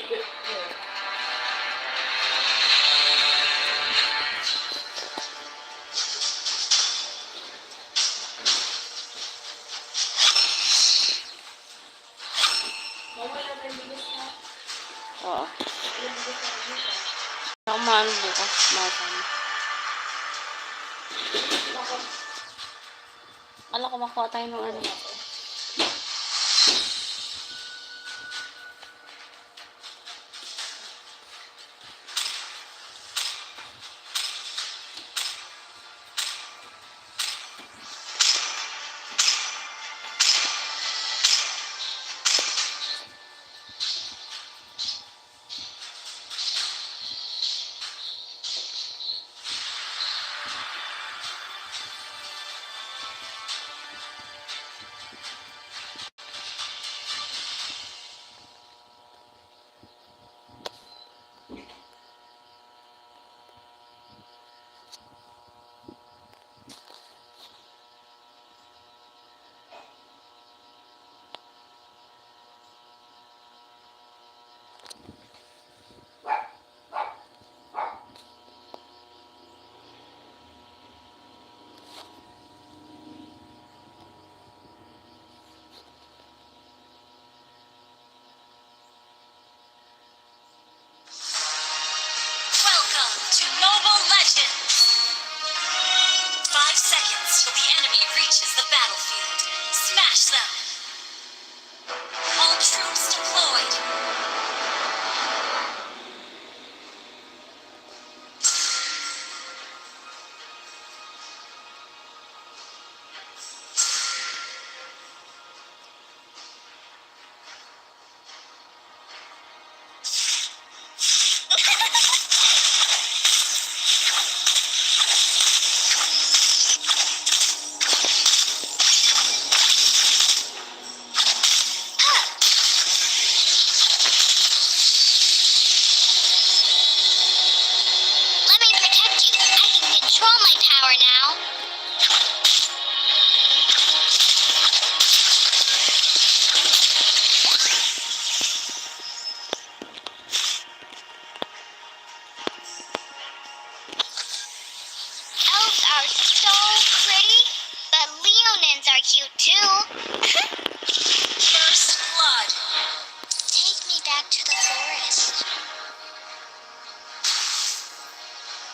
Oo. Ako maano bukas. Masama. Kala ko makuha tayo ng ano. To Mobile Legends! 5 seconds till the enemy reaches the battlefield. Smash them! All troops deployed! Are so pretty, but Leonins are cute too. First blood. Take me back to the forest.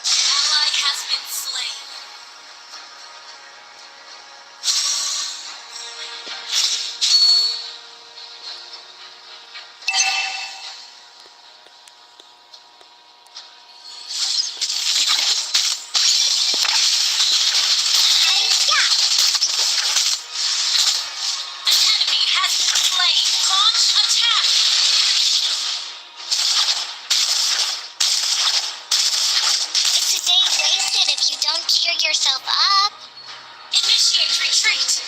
Ally has been slain. Cheer yourself up. Initiate retreat.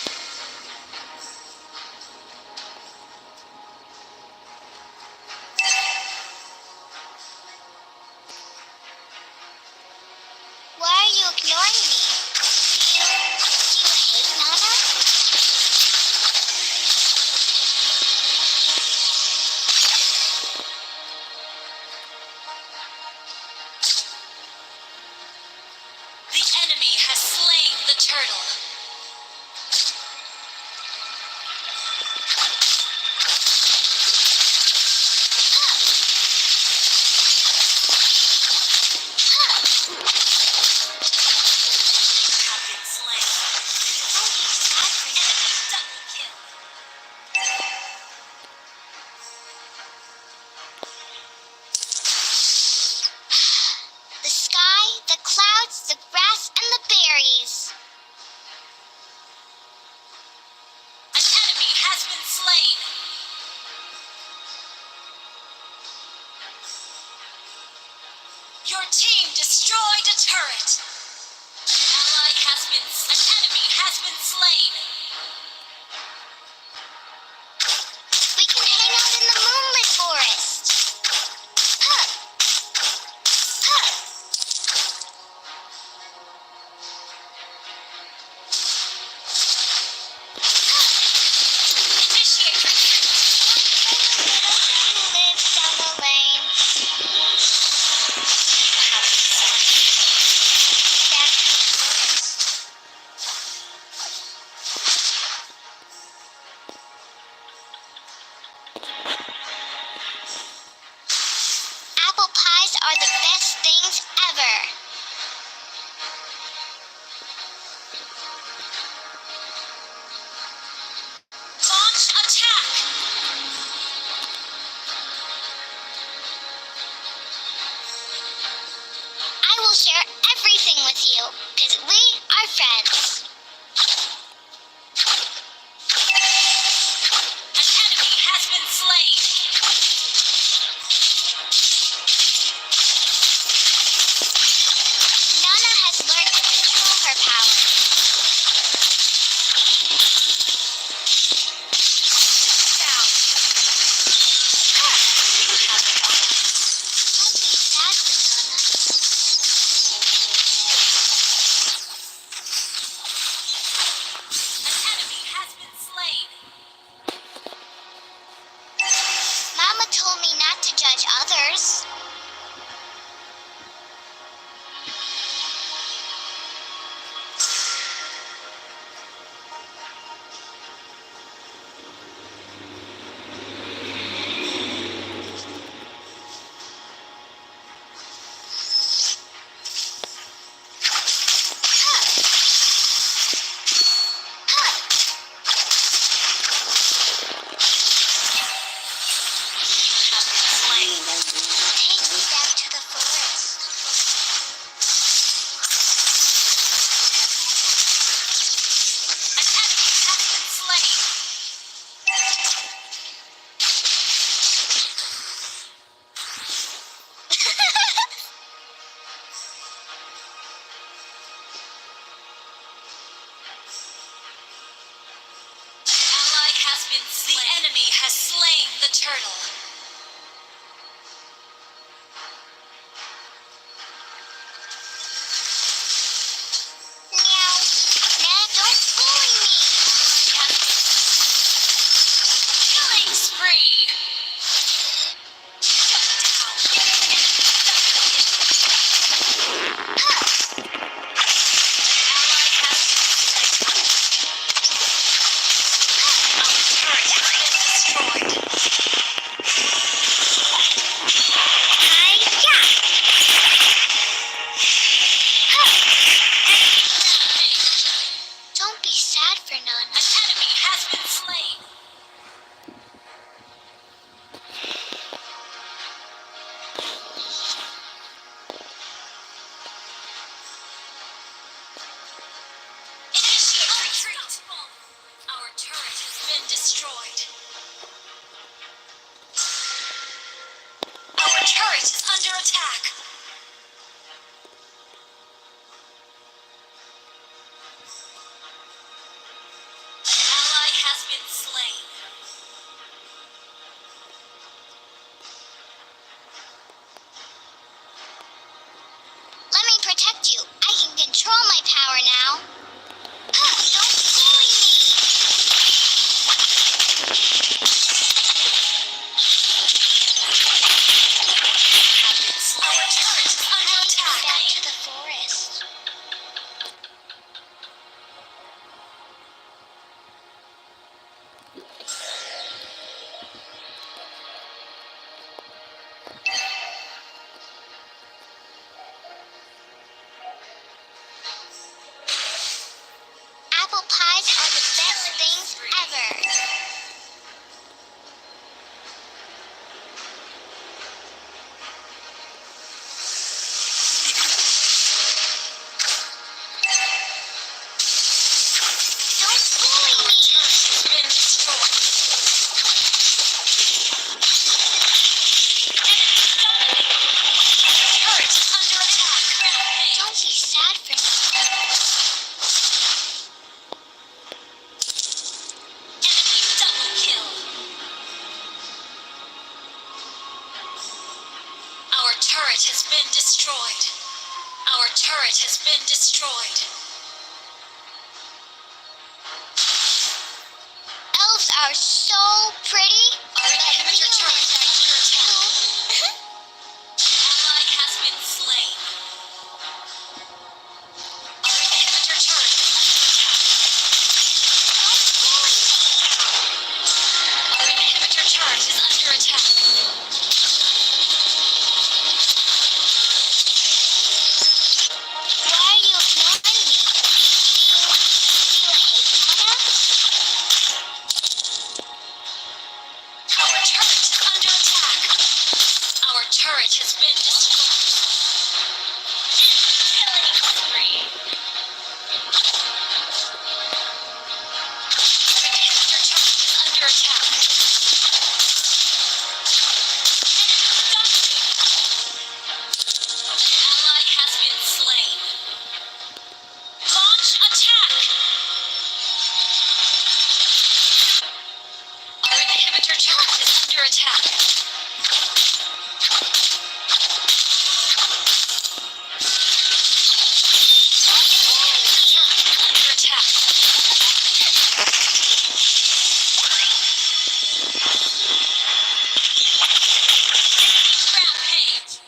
Why are you ignoring me? Do you hate Nana? The enemy has slain the turtle. Have been slain. Don't be sad for enemy double kill. The sky, the clouds, the grass, and the berries. An enemy has been slain. Your team destroyed a turret. An ally has been. An enemy has been slain. We can hang out in the moonlit forest. Huh. Huh. Initiate retreat. Lives down the lane. Apple pies are the best things ever. Launch attack! I will share everything with you, because we are friends. An enemy has been slain! Nana has learned to control her power. Down. Don't be sad for Nana. An enemy has been slain! Mama told me not to judge others. Slain. Take me back to the forest. An enemy has been slain! Ally has been slain. The enemy has slain the turtle. Meow. Nana, don't bully me. Killing spree! Shut down. Ally has been slain. Our turret has been destroyed. Hi-ya. Don't be sad for Nana. An enemy has been slain. Initiate retreat. Our turret has been destroyed. Our turret is under attack. Ally has been slain. Let me protect you. I can control my power now. Don't bully me. Our turret is under Back attack. to the forest. Apple pies are the best things ever. Don't bully me. Has been destroyed. Turret is under attack. Don't be sad for Nana. Enemy double kill. Our turret has been destroyed. Our turret has been destroyed. Elves are so pretty. Our inhibitor turret is under attack. too. Ally has been slain. Our inhibitor turret is under attack. Our inhibitor turret is under attack. has been destroyed. Killing spree. Our inhibitor turret is under attack. An ally has been slain. Launch attack! Our inhibitor turret is under attack. Under attack. Rampage.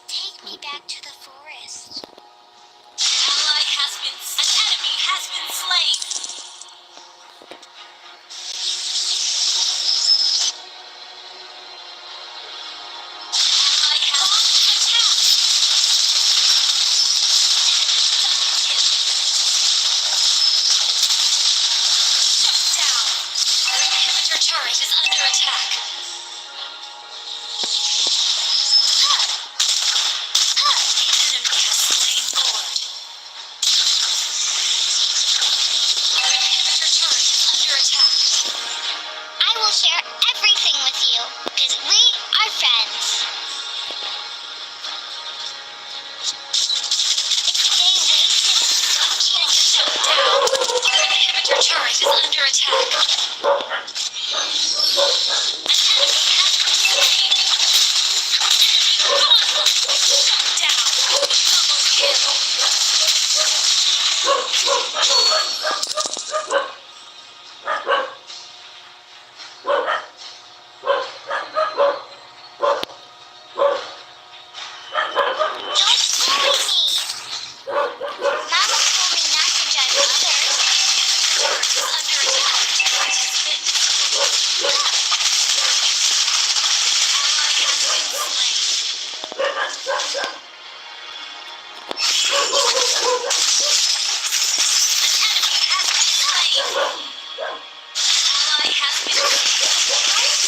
Take me back to the forest. An enemy has been slain. Ally has attack. Shut down. Our inhibitor turret is under attack. The enemy has slain Lord. Our inhibitor turret is under attack. I will share everything with you, because we are friends. It's a day wasted. Don't kill Shut yourself. down. Our inhibitor turret is under attack. An enemy has been slain. Shut down. Double kill. Don't bully me. Mama told me not to judge others. Turret is under attack. Turret has been destroyed. Ally has been slain. An enemy has been slain. Ally has been slain.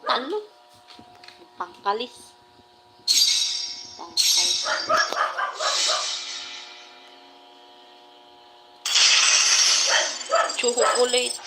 Ano? Pangkalis. Chocolate.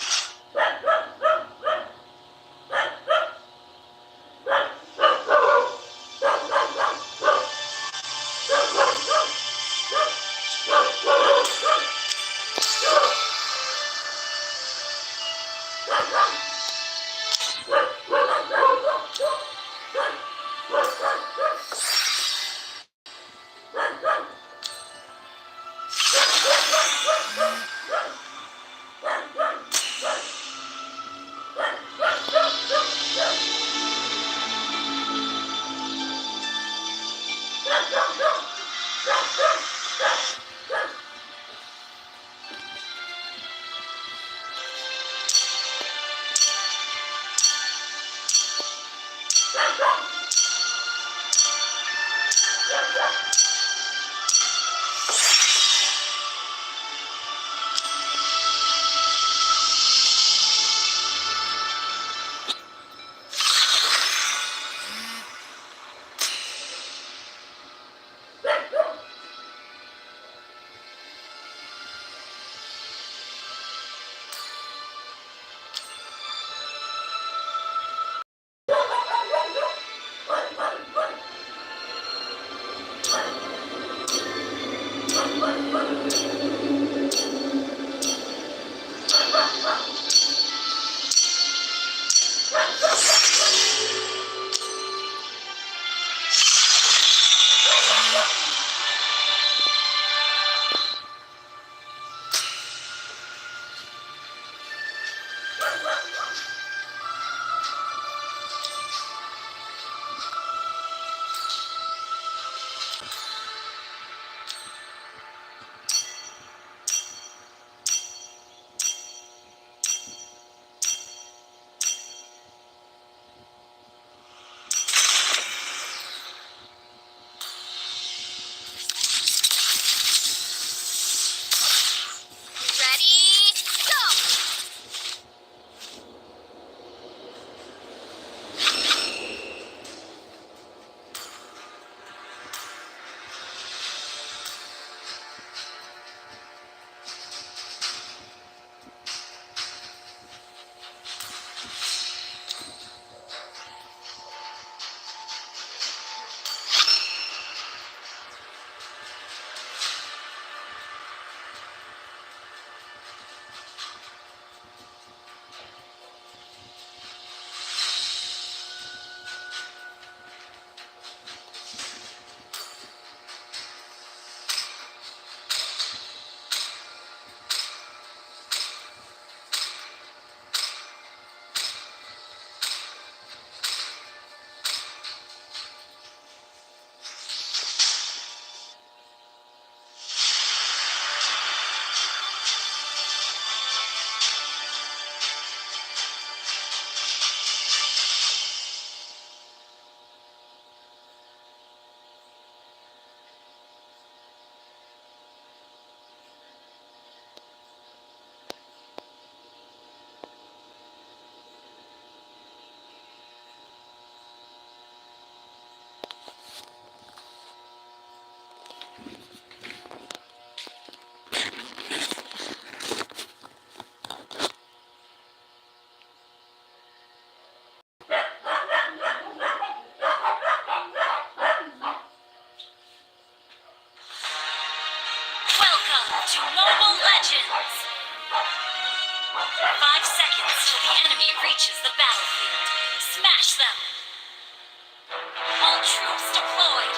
Welcome to Mobile Legends! 5 seconds till the enemy reaches the battlefield. Smash them! All troops deployed!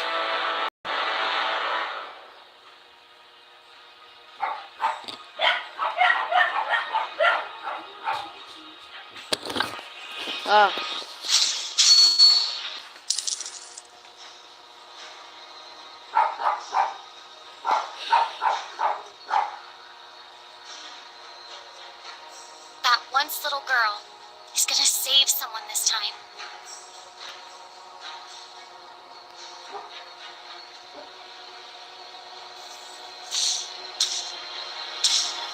Ah. That once little girl is gonna save someone this time.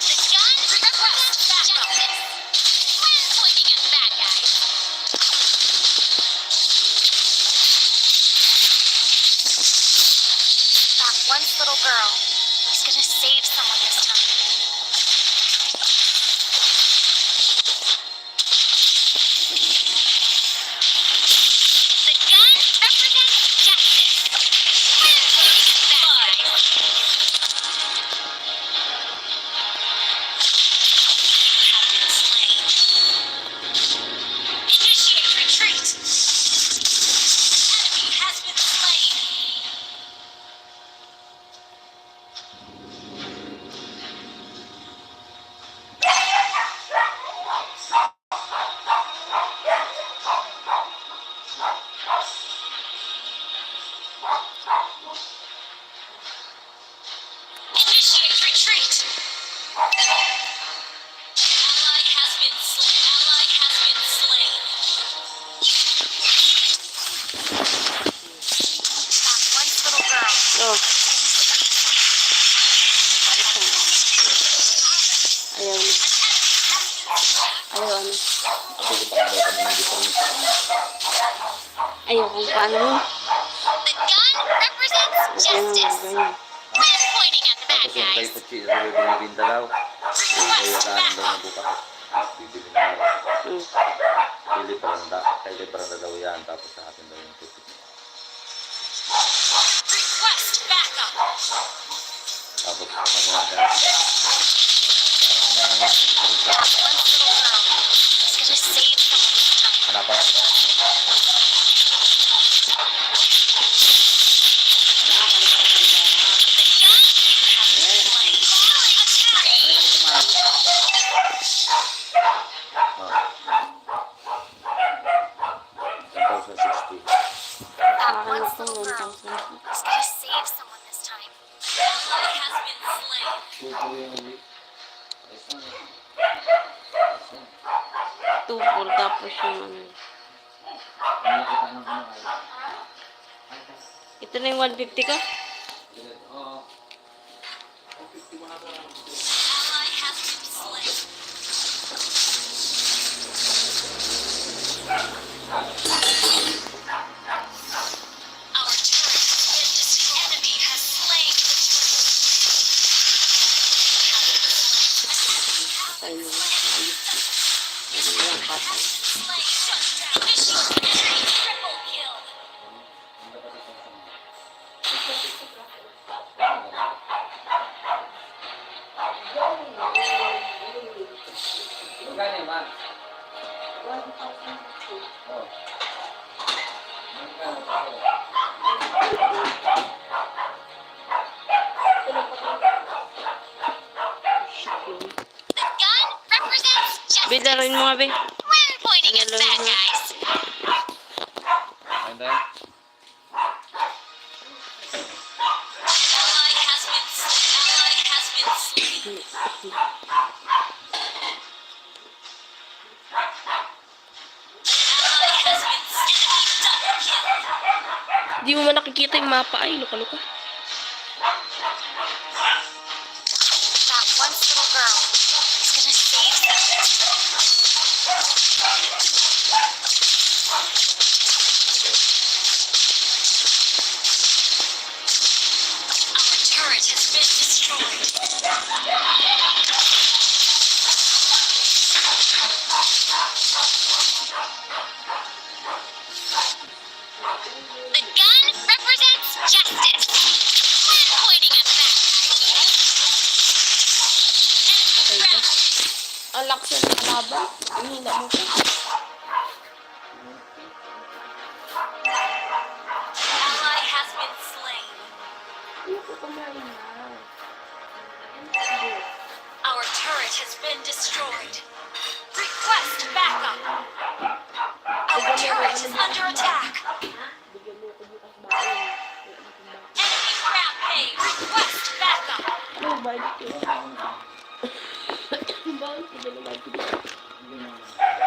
The gun represents justice. When pointing at bad guys. That once little girl is gonna save someone this time. The gun represents justice. When pointing at bad guys. Have been slain. Initiate retreat! Enemy has been slain! Initiate retreat! Ally has been slain. Ally has been slain. That once little girl. Oh. Ayaw na. Ayaw na. Ayaw kung paano mo. The gun represents justice. Ganyan. When pointing at the bad Tapos yung kay guys. Puchi, sabi binibinta daw. Yung kay Yakaan daw na bukas. Bibili na daw. Pili paranda. Kay paranda daw yan. Tapos sa atin daw yung Puchi. Request backup. Tapos maganda. That once little girl is gonna save someone this time. Hanapan natin. That Akin na once to, little girl 1,000. is gonna save someone this time. Ally has been slain. 2-4 tapos yung ano. Ito na yung 150 ka? Ally has been slain. Our turret has been destroyed. Enemy has slain the Tayo na. Ayos na. Ano yung patay. turret. Shut down. Initiate retreat. Triple kill. The gun represents justice. Bida rin mo nga, be. When pointing at Ano bad lang yun? guys. And then, Ally has been slain. Ally has been slain. Ally has been slain. Enemy double kill. Di mo man nakikita yung mapa. Ay, luka-luka. That once little girl is gonna save someone. Our turret has been destroyed. The gun represents justice. When pointing at bad guys. ka. Ang lakas na ng kalaban. Ang hina mo pa. Ally has been slain. Hindi ko kumain na. Our turret has been destroyed. Request backup. Our turret is under attack. Bigyan mo ko bukas baon. Enemy rampage. Request backup. No, balik yun. Bakit ko ba naman ko dito?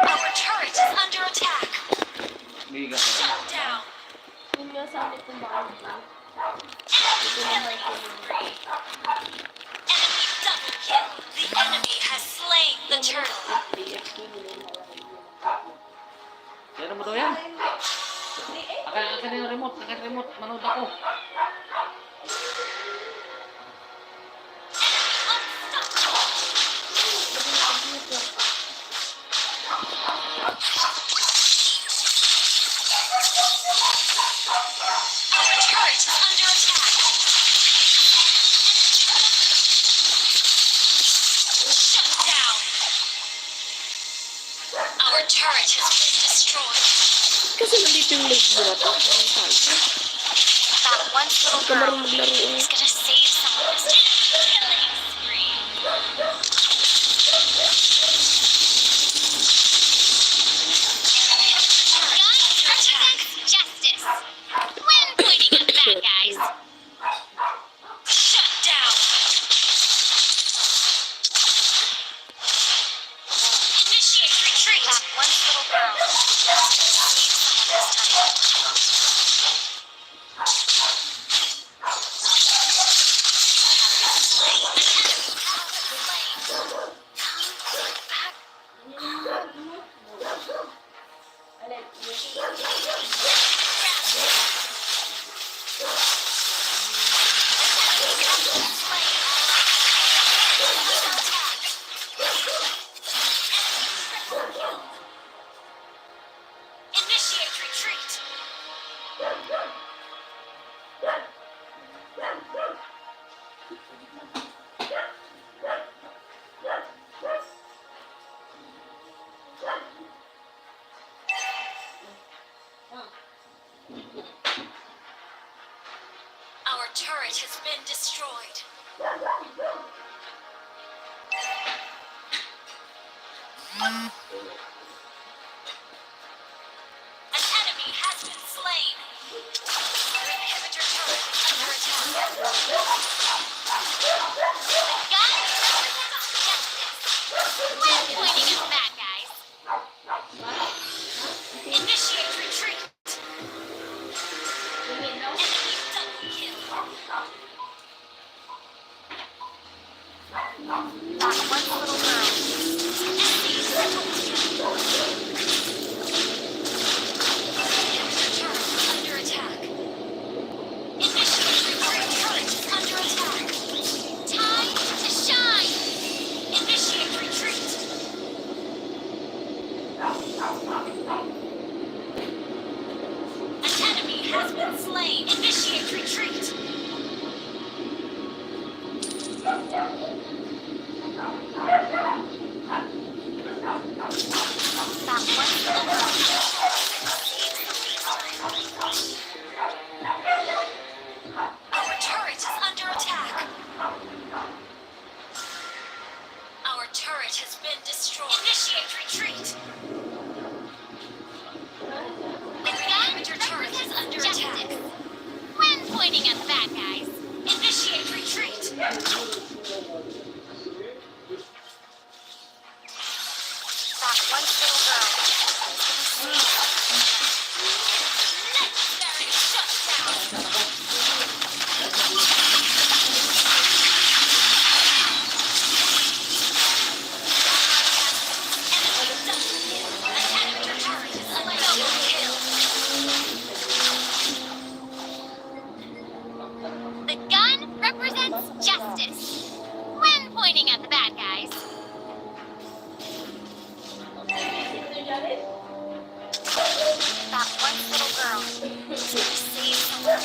Our turret is under attack. Shut down. Yun nga sa akin kung bakit ko. Enemy killing spree. Enemy double kill. The enemy has slain the turtle. Ano mo daw yan? Akan yung remote, manood ako. Our turret is under attack. Shut down. Our turret has been destroyed. Kasi nandito yung leg mo na to. Parang tayo. That once little Huwag ka girl marunong maglaro eh. is gonna save someone this time. Killing spree. Gun represents justice. When pointing at the bad guys. Shut down. Initiate retreat. That once little girl is gonna save someone this time. Initiate retreat. Our turret has been destroyed. An enemy has been slain. Our inhibitor turret is under attack. Gun represents justice. When pointing at the bad guys. Initiate retreat. Enemy double kill. That once little girl Enemy triple kill. Inhibitor turret is under attack. Initiate retreat. Turret is under attack. time to shine. Initiate retreat. An enemy has been slain. Initiate retreat. That once little girl saves Our turret is under attack. Our turret has been destroyed. Initiate retreat. Inhibitor turret is under attack. justice. When pointing at the bad guys. Initiate retreat. That once little girl is gonna save Legendary shutdown. Enemy double kill. An inhibitor turret is under double kill. The gun represents justice. When pointing at the bad guys. That once little girl is gonna save someone.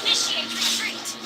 Initiate retreat.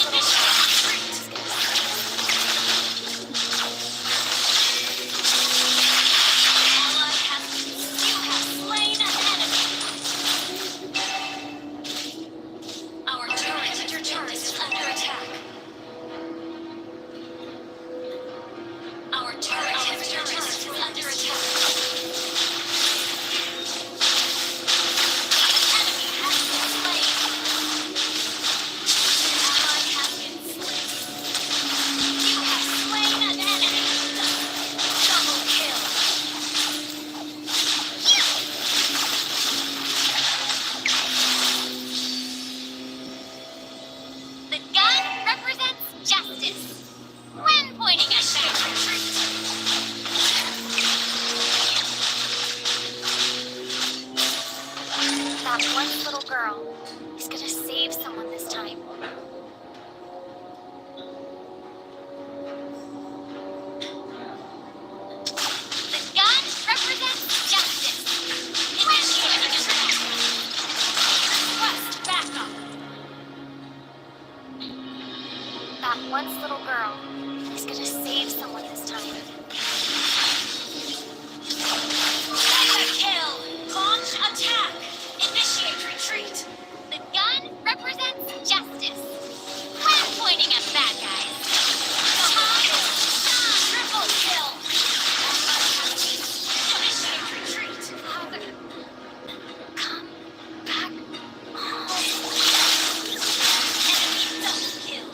Ally has been. You have slain an enemy. Our turret is under attack. Our turret is under attack. An enemy has been slain. Ally has been slain. You have slain an enemy. Double kill. The gun represents justice. When pointing at that one little girl is gonna save someone this time. The gun represents justice. Initiating attack. Request backup. That once little girl is gonna save someone this time. Mega kill. Launch attack. Initiate retreat. The gun represents justice. When pointing at bad guys. Triple kill. Initiate retreat. Father, come back home. Enemy double kill.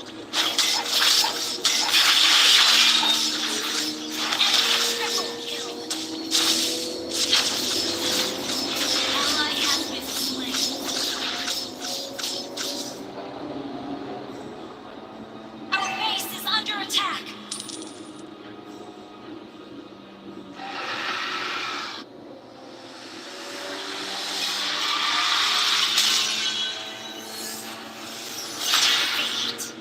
Enemy triple kill. Ally has been slain. Our base is under attack. Defeat.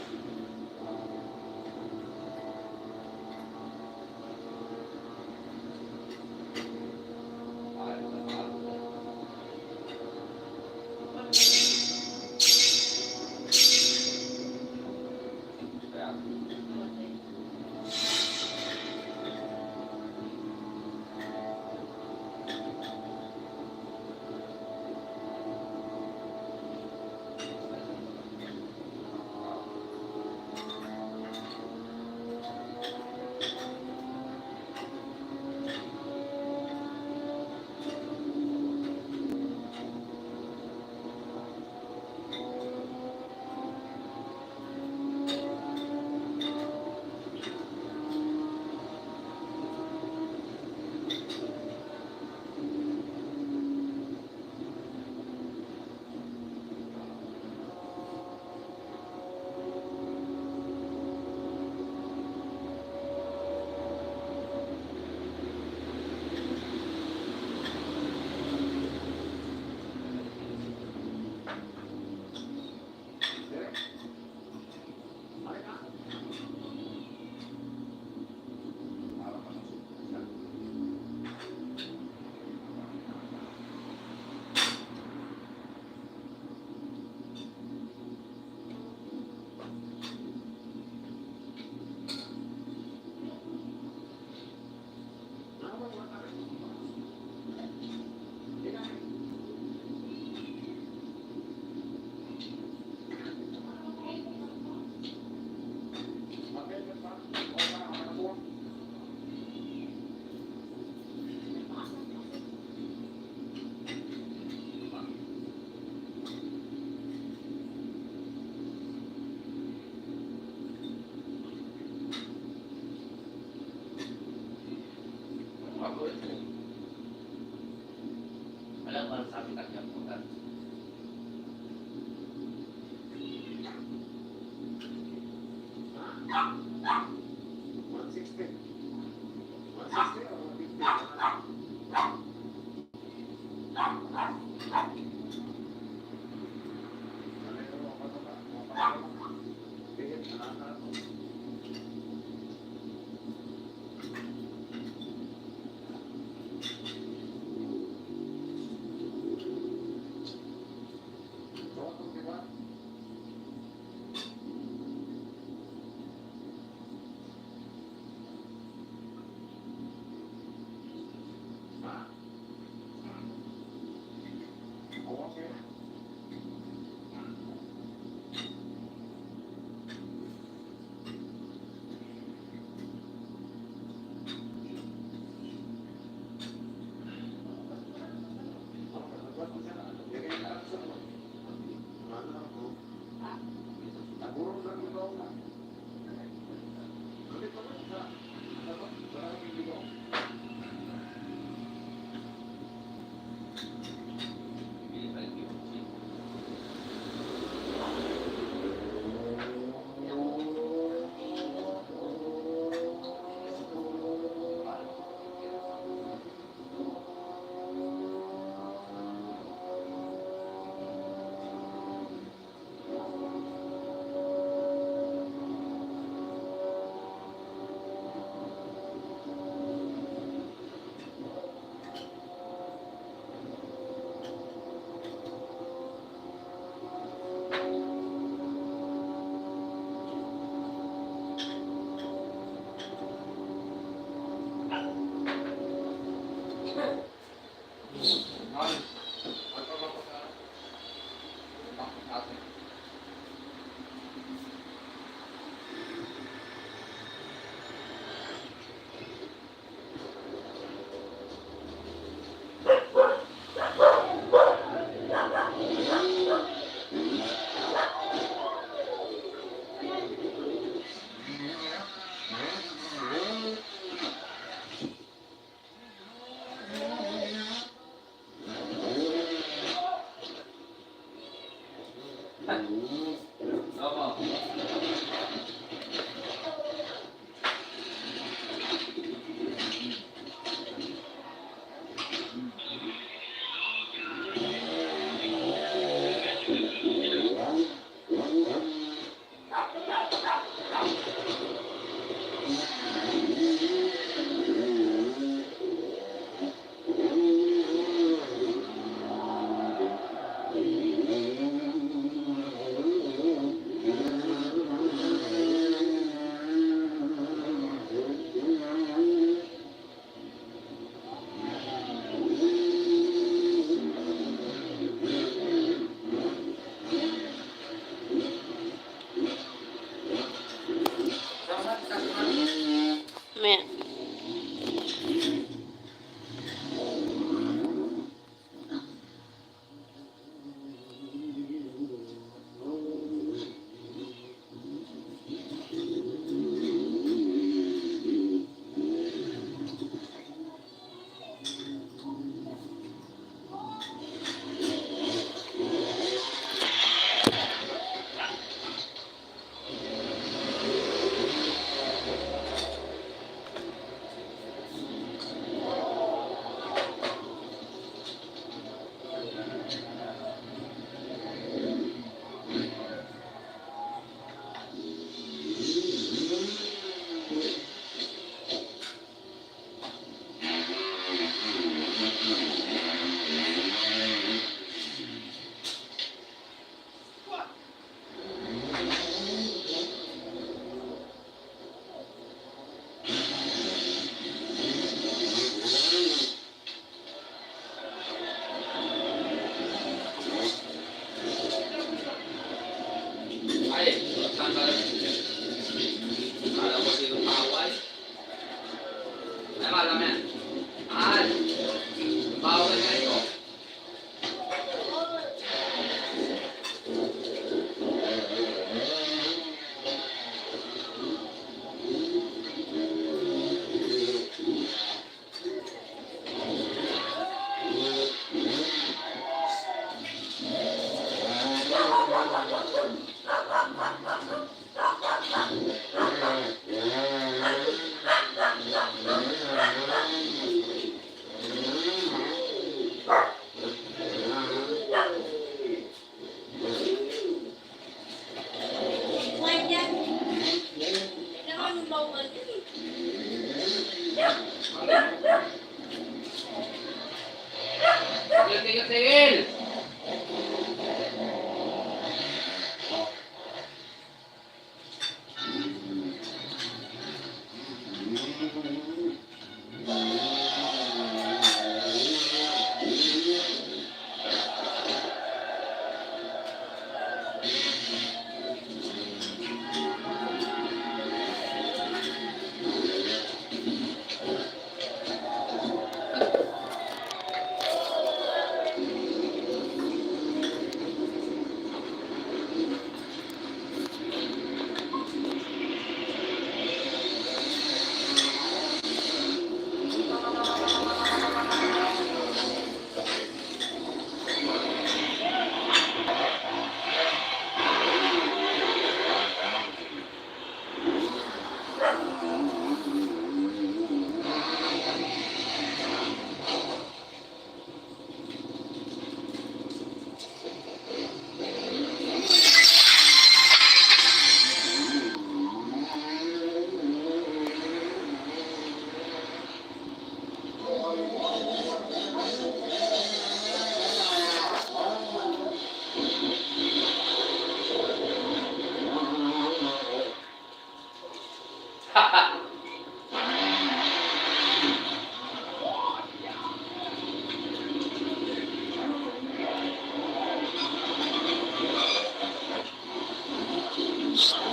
Kaya, Alam mo, sabi ka niya po. Maya. Tigil!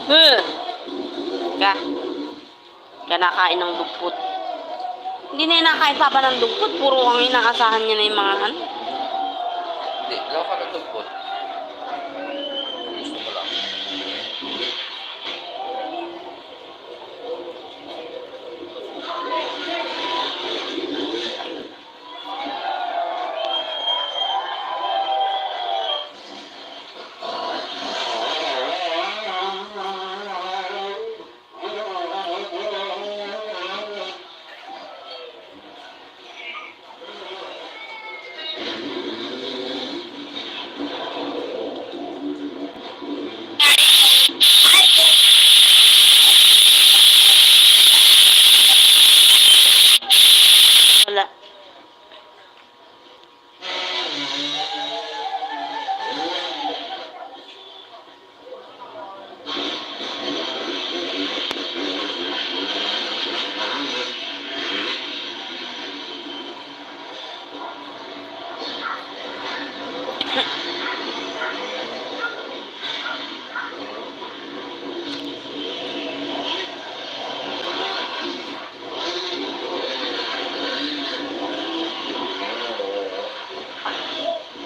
Huh! Ka. Kanakain ng dugpot. Hindi na inakain papa ng dugpot. Puro ang inaasahan niya na yung mga ano. Hindi, lawa ka ng tugpot. Gusto mo lang. Wala.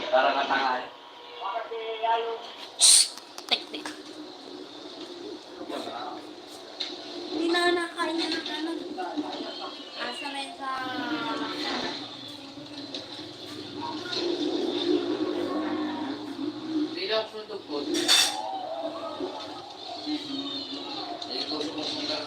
Parang katanga eh. Teknik. Hindi na nakain niya ng ano. Asa na yun sa... Hindi daw ako ng dugpot. Hindi ko sumusundan.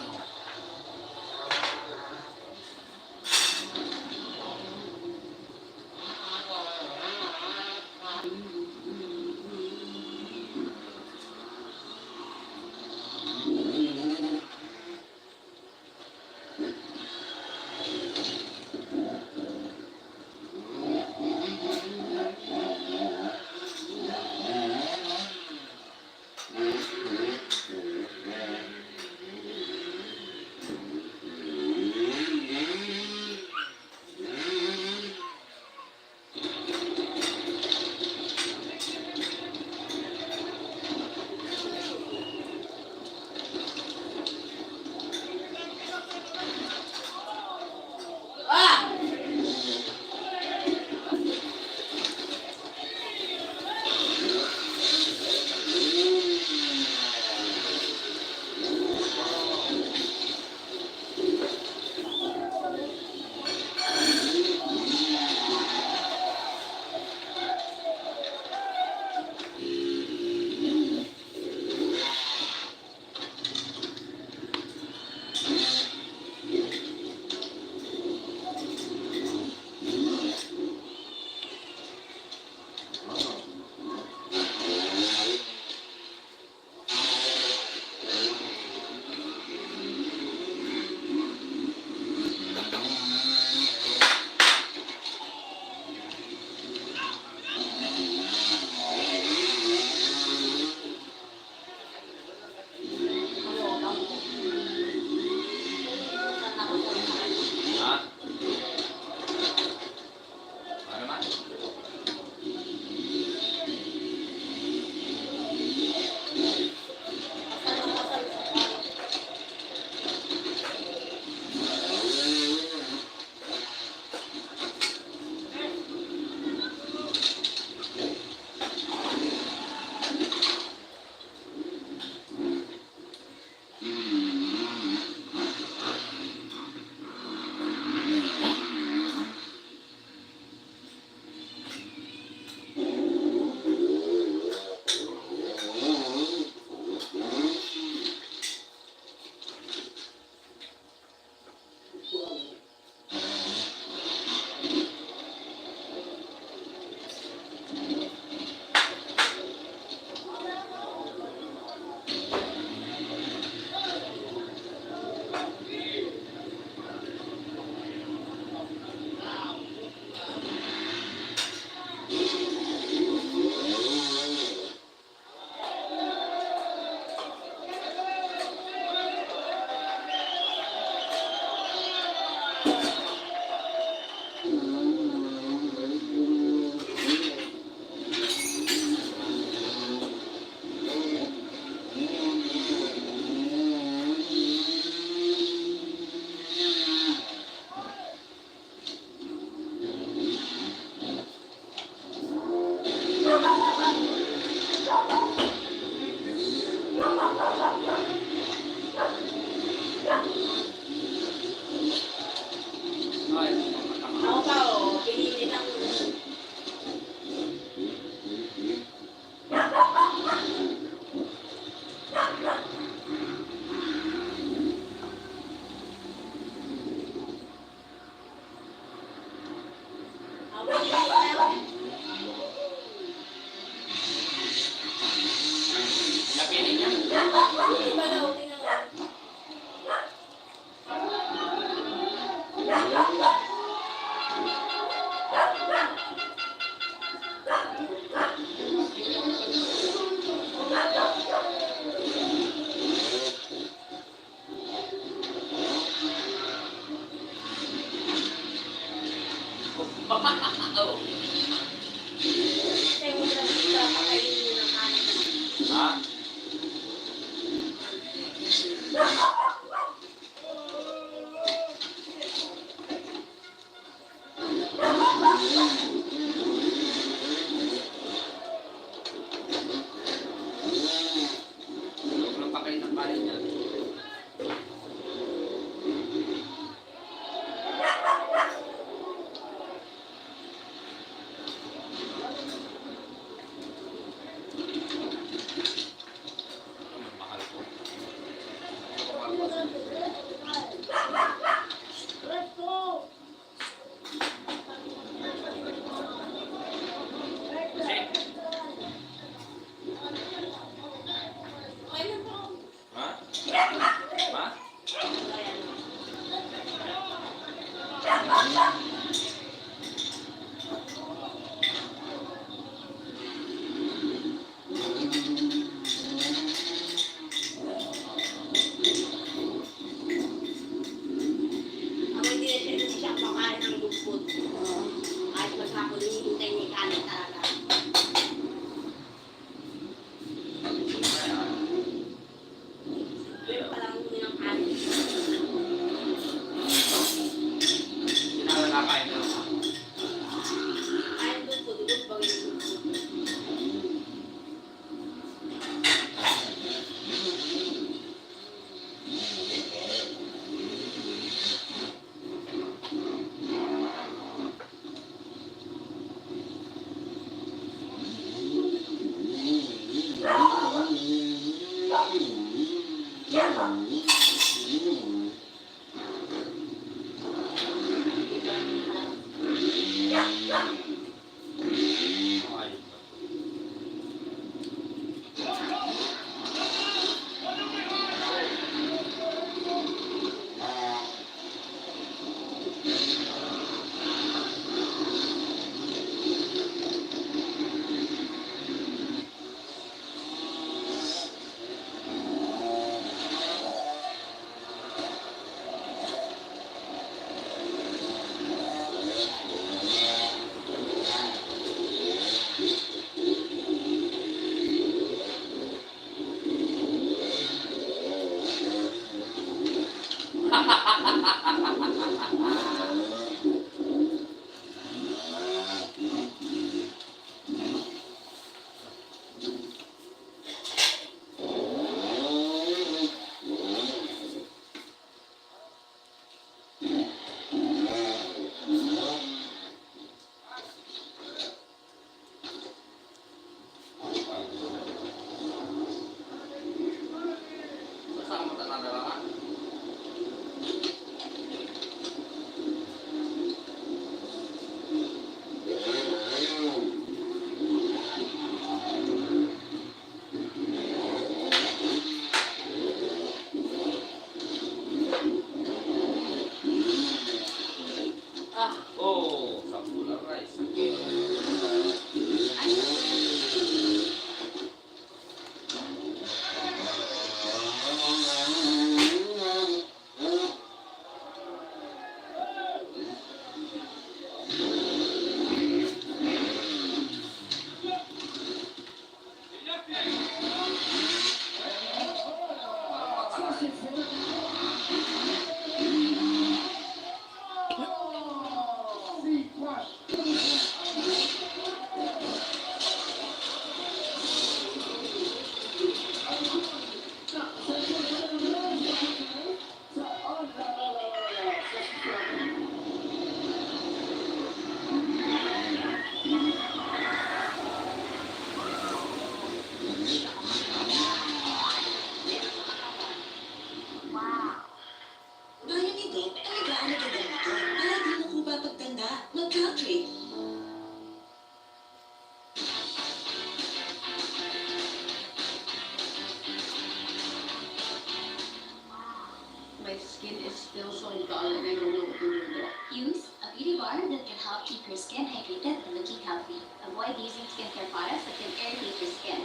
avoid using skincare products that can irritate your skin.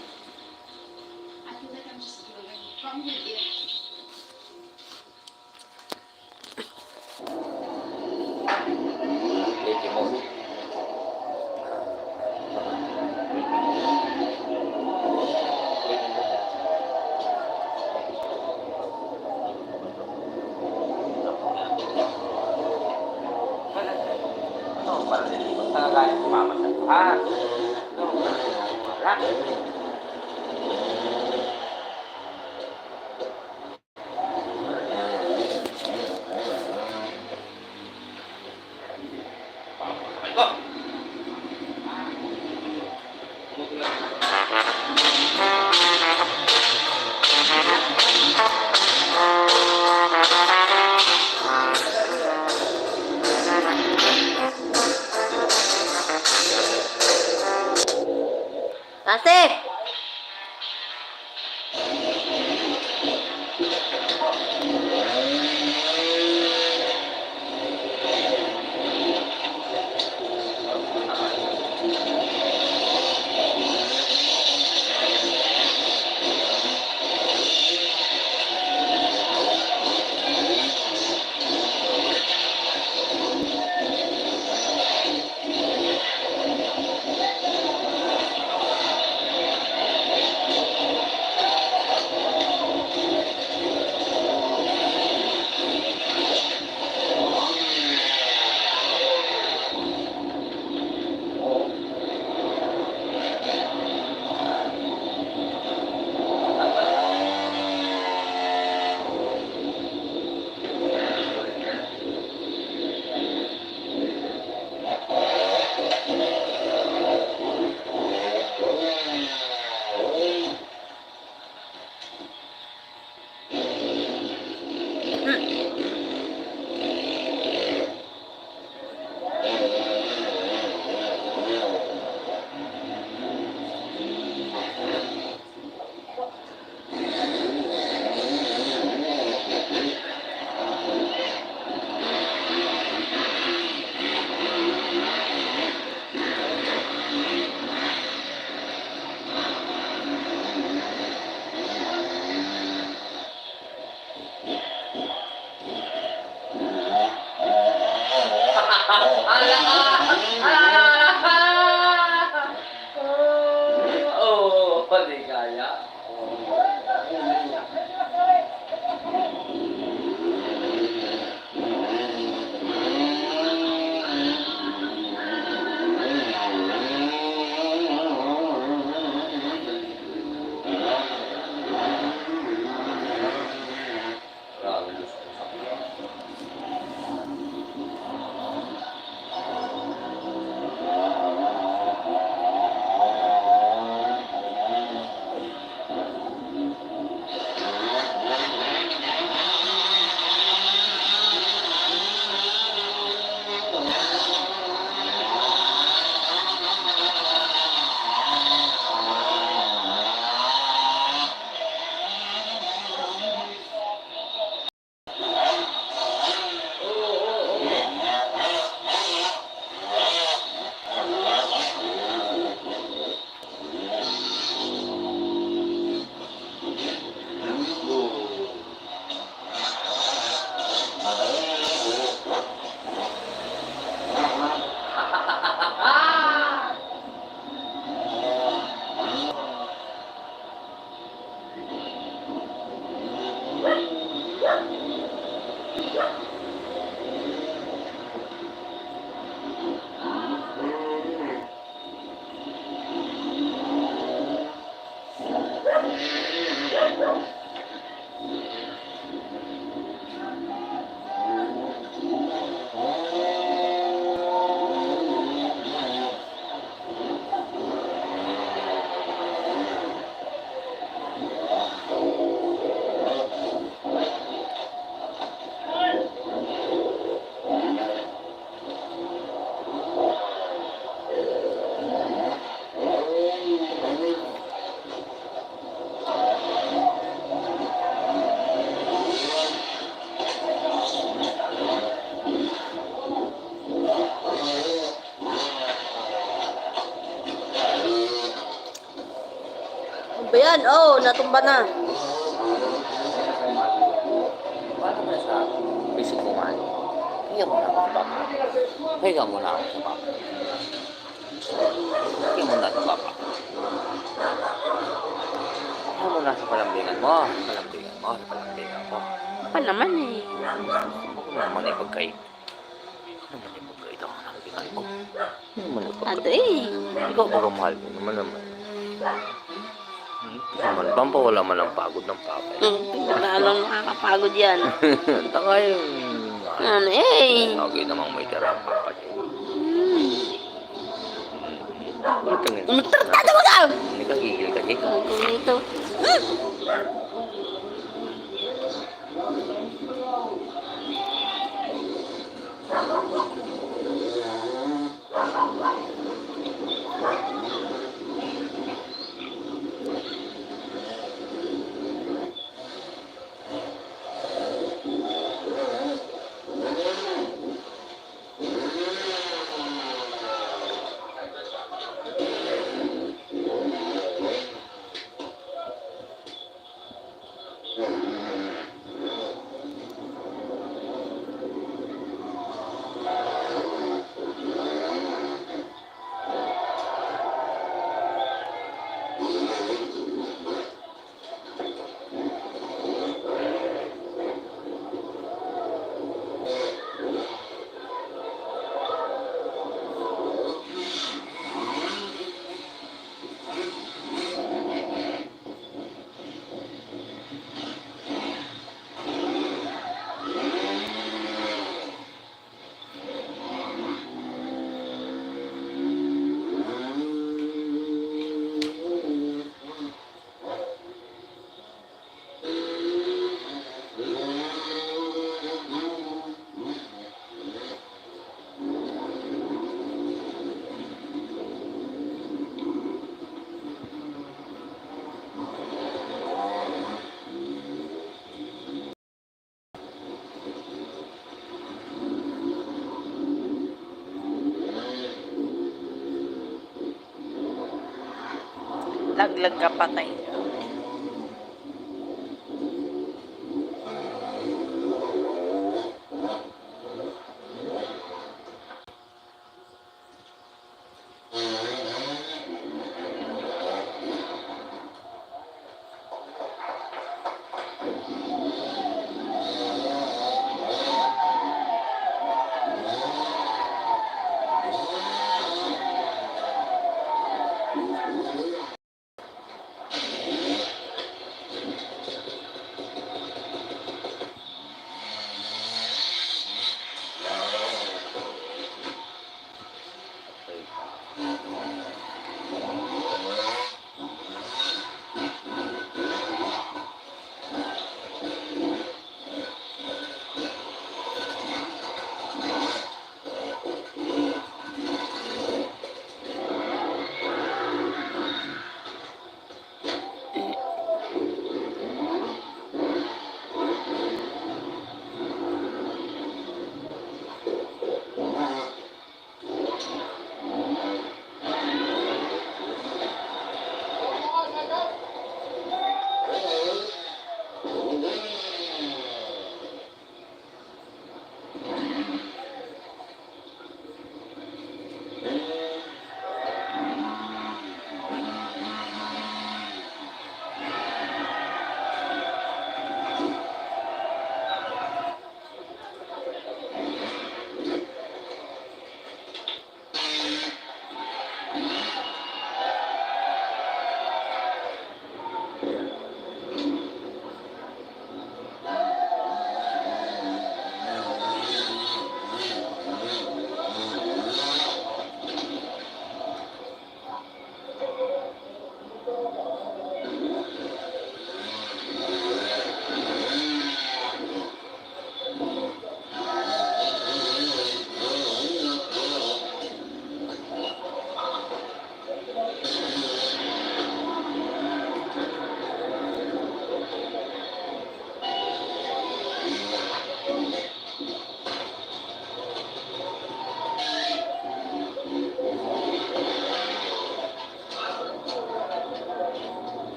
I feel like I'm just glowing from within. Lady mo. Ano, para nilipot na kagaya si mama sa taas. Ano, wala. Kasi! Ba yan? Oh, natumba na. Paano mo na sa basic mo man? Higa mo na ako sa papa. Higa mo na ako sa papa. Higa mo na sa papa. Higa mo na sa palambingan mo. Palambingan mo. Sa palambingan mo. Pa naman eh. Ako naman ay pagkait. Ano naman ay pagkait ako ng pinay mo? Ano naman ay pagkait? Ate eh. Ikaw ang mahal mo naman. Naman, pampawala man ang pagod ng papa. Lalong nakakapagod yan. Taka yung... Ano eh. Okay namang may tira ang papa niya. Tingin. Umagtartada mo ka! Hindi ka gigil ka dito. Ang ito. Laglag ka patay.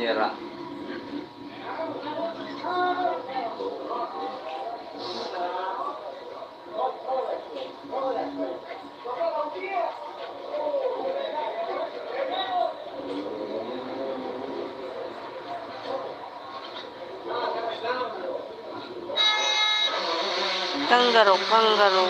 Sira. Kangaroo, kangaroo.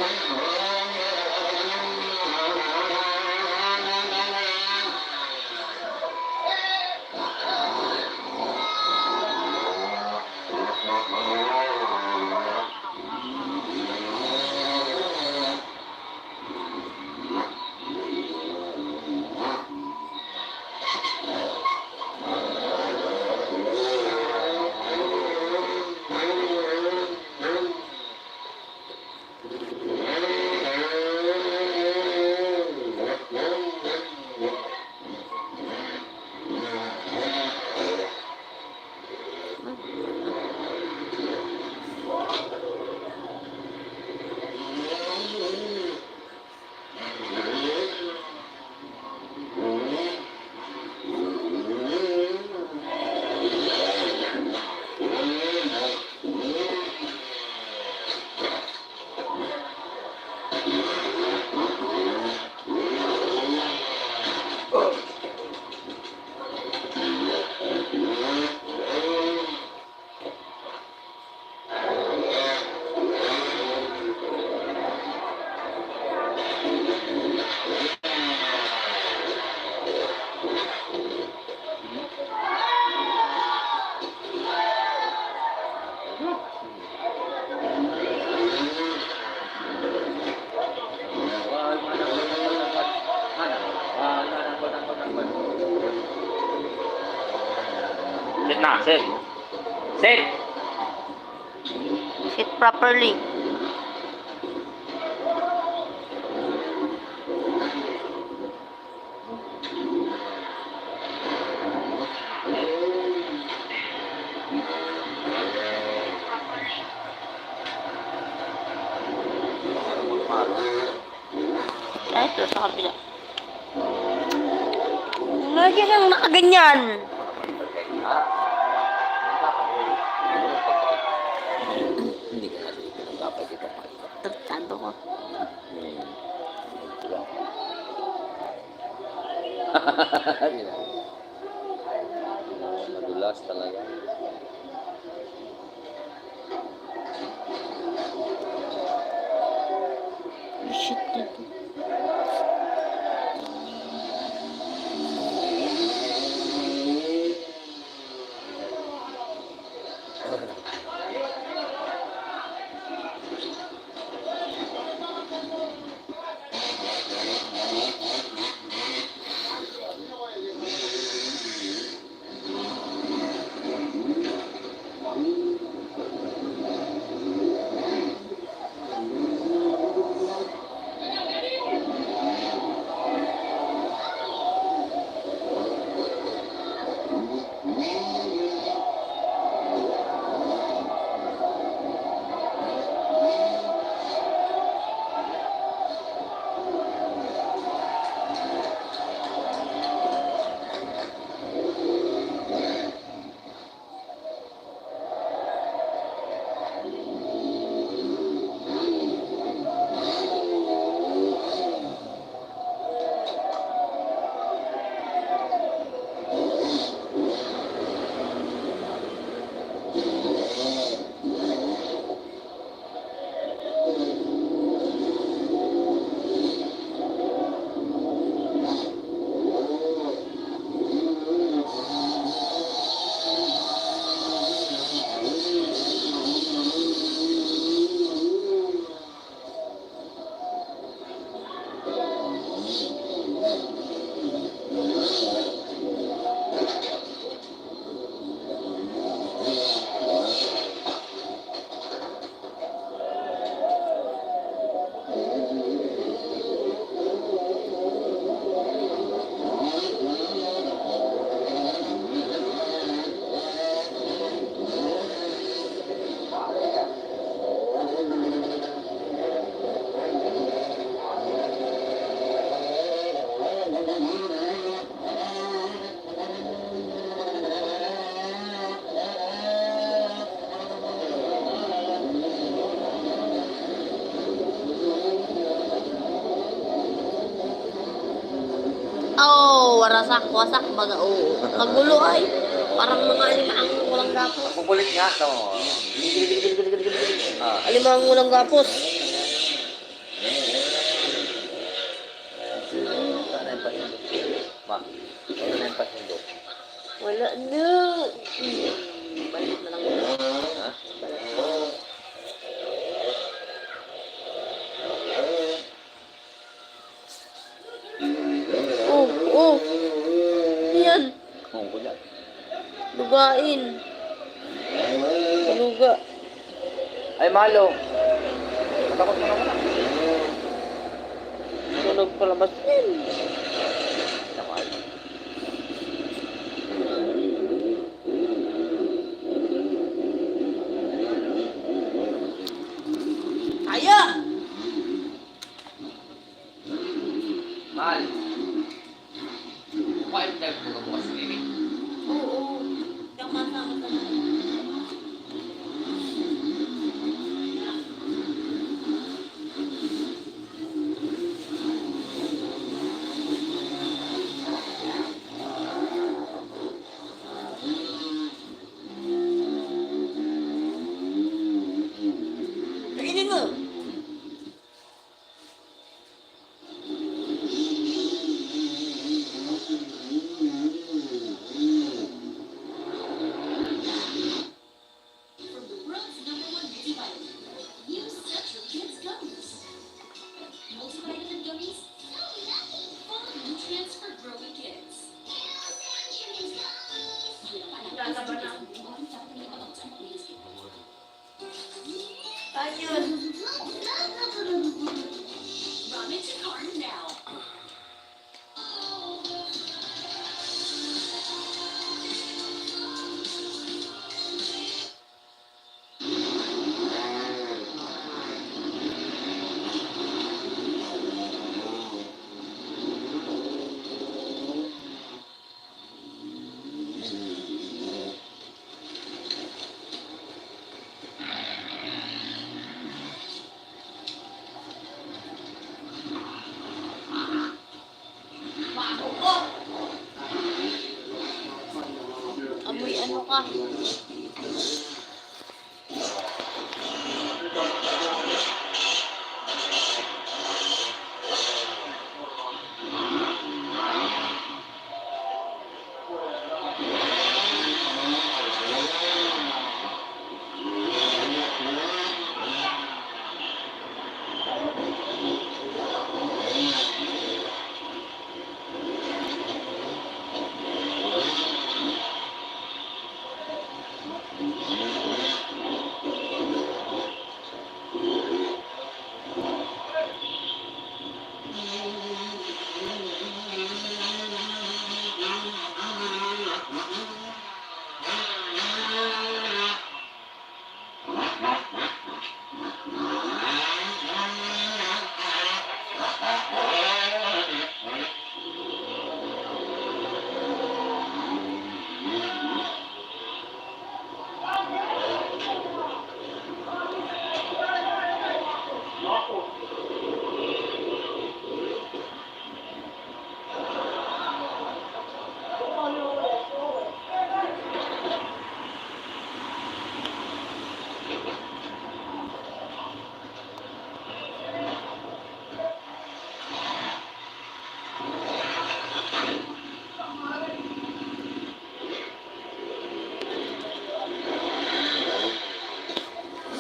Sit na, sit. Sit! Sit properly. Ay, ito sa kabila. Lagi lang nakaganyan. Hindi ka na dito nagpapay dito. Tagtado ko. Madulas talaga. Shit dito. Oh, wasak baga. Oh, magulo ay. Parang mga alimango walang gapos. Kukulit nga to. Ah, Alimango walang gapos. saan na yung pasindok? Ma, ayun na yung pasindok. Wala na. Balik na lang. Ha? Oh, oh. Yan. Kung ko dyan. Lugain. Luga. Ay, malo. Matakot mo naman. Tunog palabas din. Naman. Kaya! Mahal. Kumain tayo kung bukas nili. Oo. Kasama ka na. Kainin mo! From the world's #1 multivitamin, use such your kids' gummies. Multivitamin gummies, full of nutrients for growing kids. Ayun. Run into carton now. Amoy ano ka?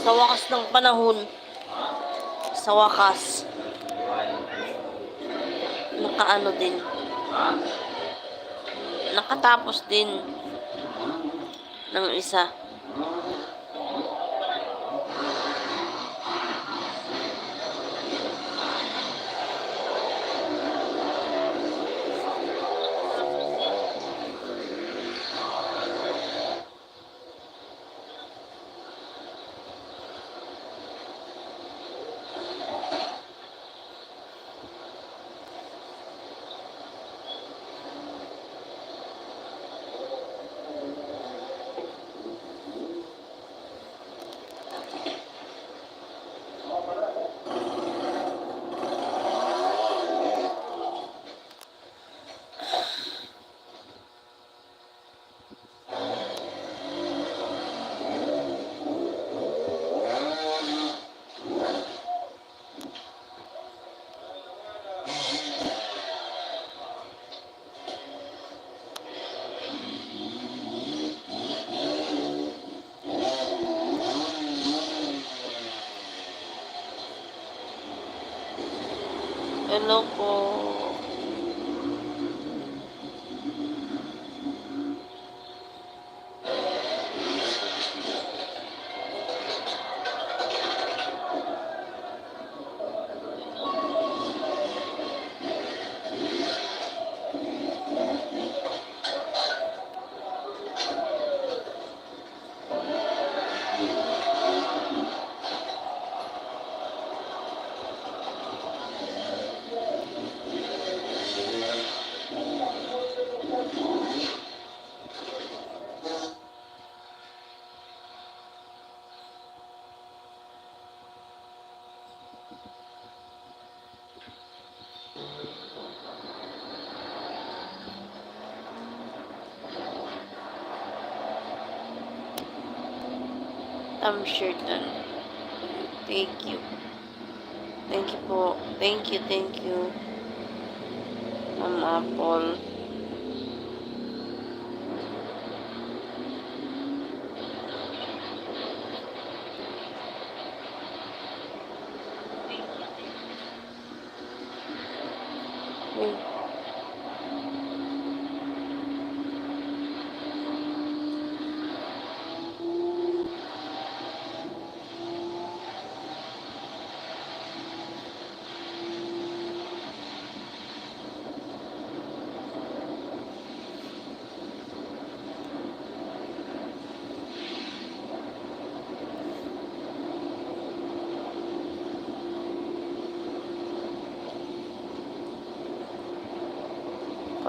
Sa wakas ng panahon. Sa wakas. Nakaano din. Nakatapos din. Ng isa. Hello po. Shirt na. Thank you. Thank you po. Thank you. Ma'am Apple. Uy.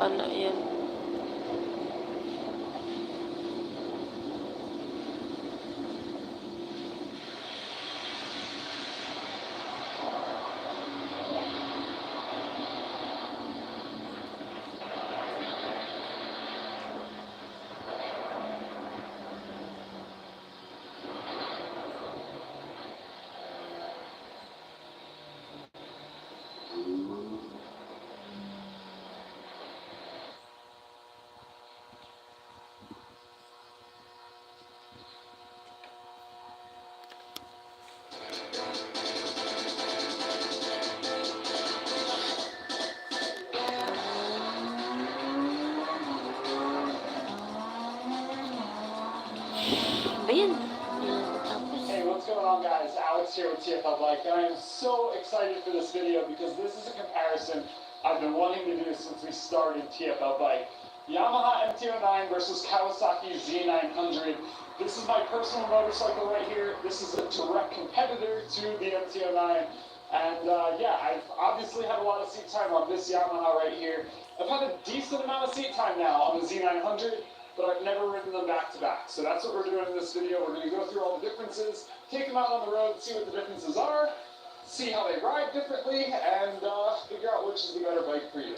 Paano yan? Ba yan? Tapos. Hey, what's going on, guys? Alex here with TFL Bike, and I am so excited for this video because this is a comparison I've been wanting to do since we started TFL Bike. Yamaha MT-09 versus Kawasaki Z900. This is my personal motorcycle right here. This is a direct competitor to the MT-09. And yeah, I've obviously had a lot of seat time on this Yamaha right here. I've had a decent amount of seat time now on the Z900, but I've never ridden them back to back. So that's what we're doing in this video. We're going to go through all the differences, take them out on the road, see what the differences are, see how they ride differently, and figure out which is the better bike for you.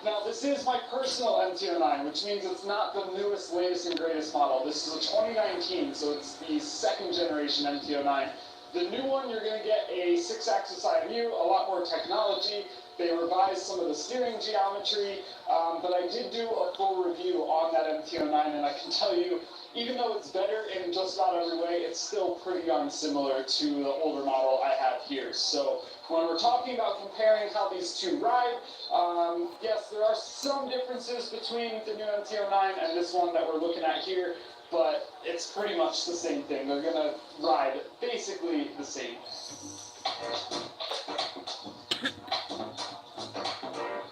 Now, this is my personal MT-09, which means it's not the newest, latest, and greatest model. This is a 2019, so it's the second generation MT-09. The new one, you're going to get a 6-axis IMU, a lot more technology. They revised some of the steering geometry, but I did do a full review on that MT-09, and I can tell you, even though it's better in just about every way, it's still pretty darn similar to the older model I have here. So when we're talking about comparing how these two ride, yes, there are some differences between the new MT-09 and this one that we're looking at here, but it's pretty much the same thing. They're going to ride basically the same.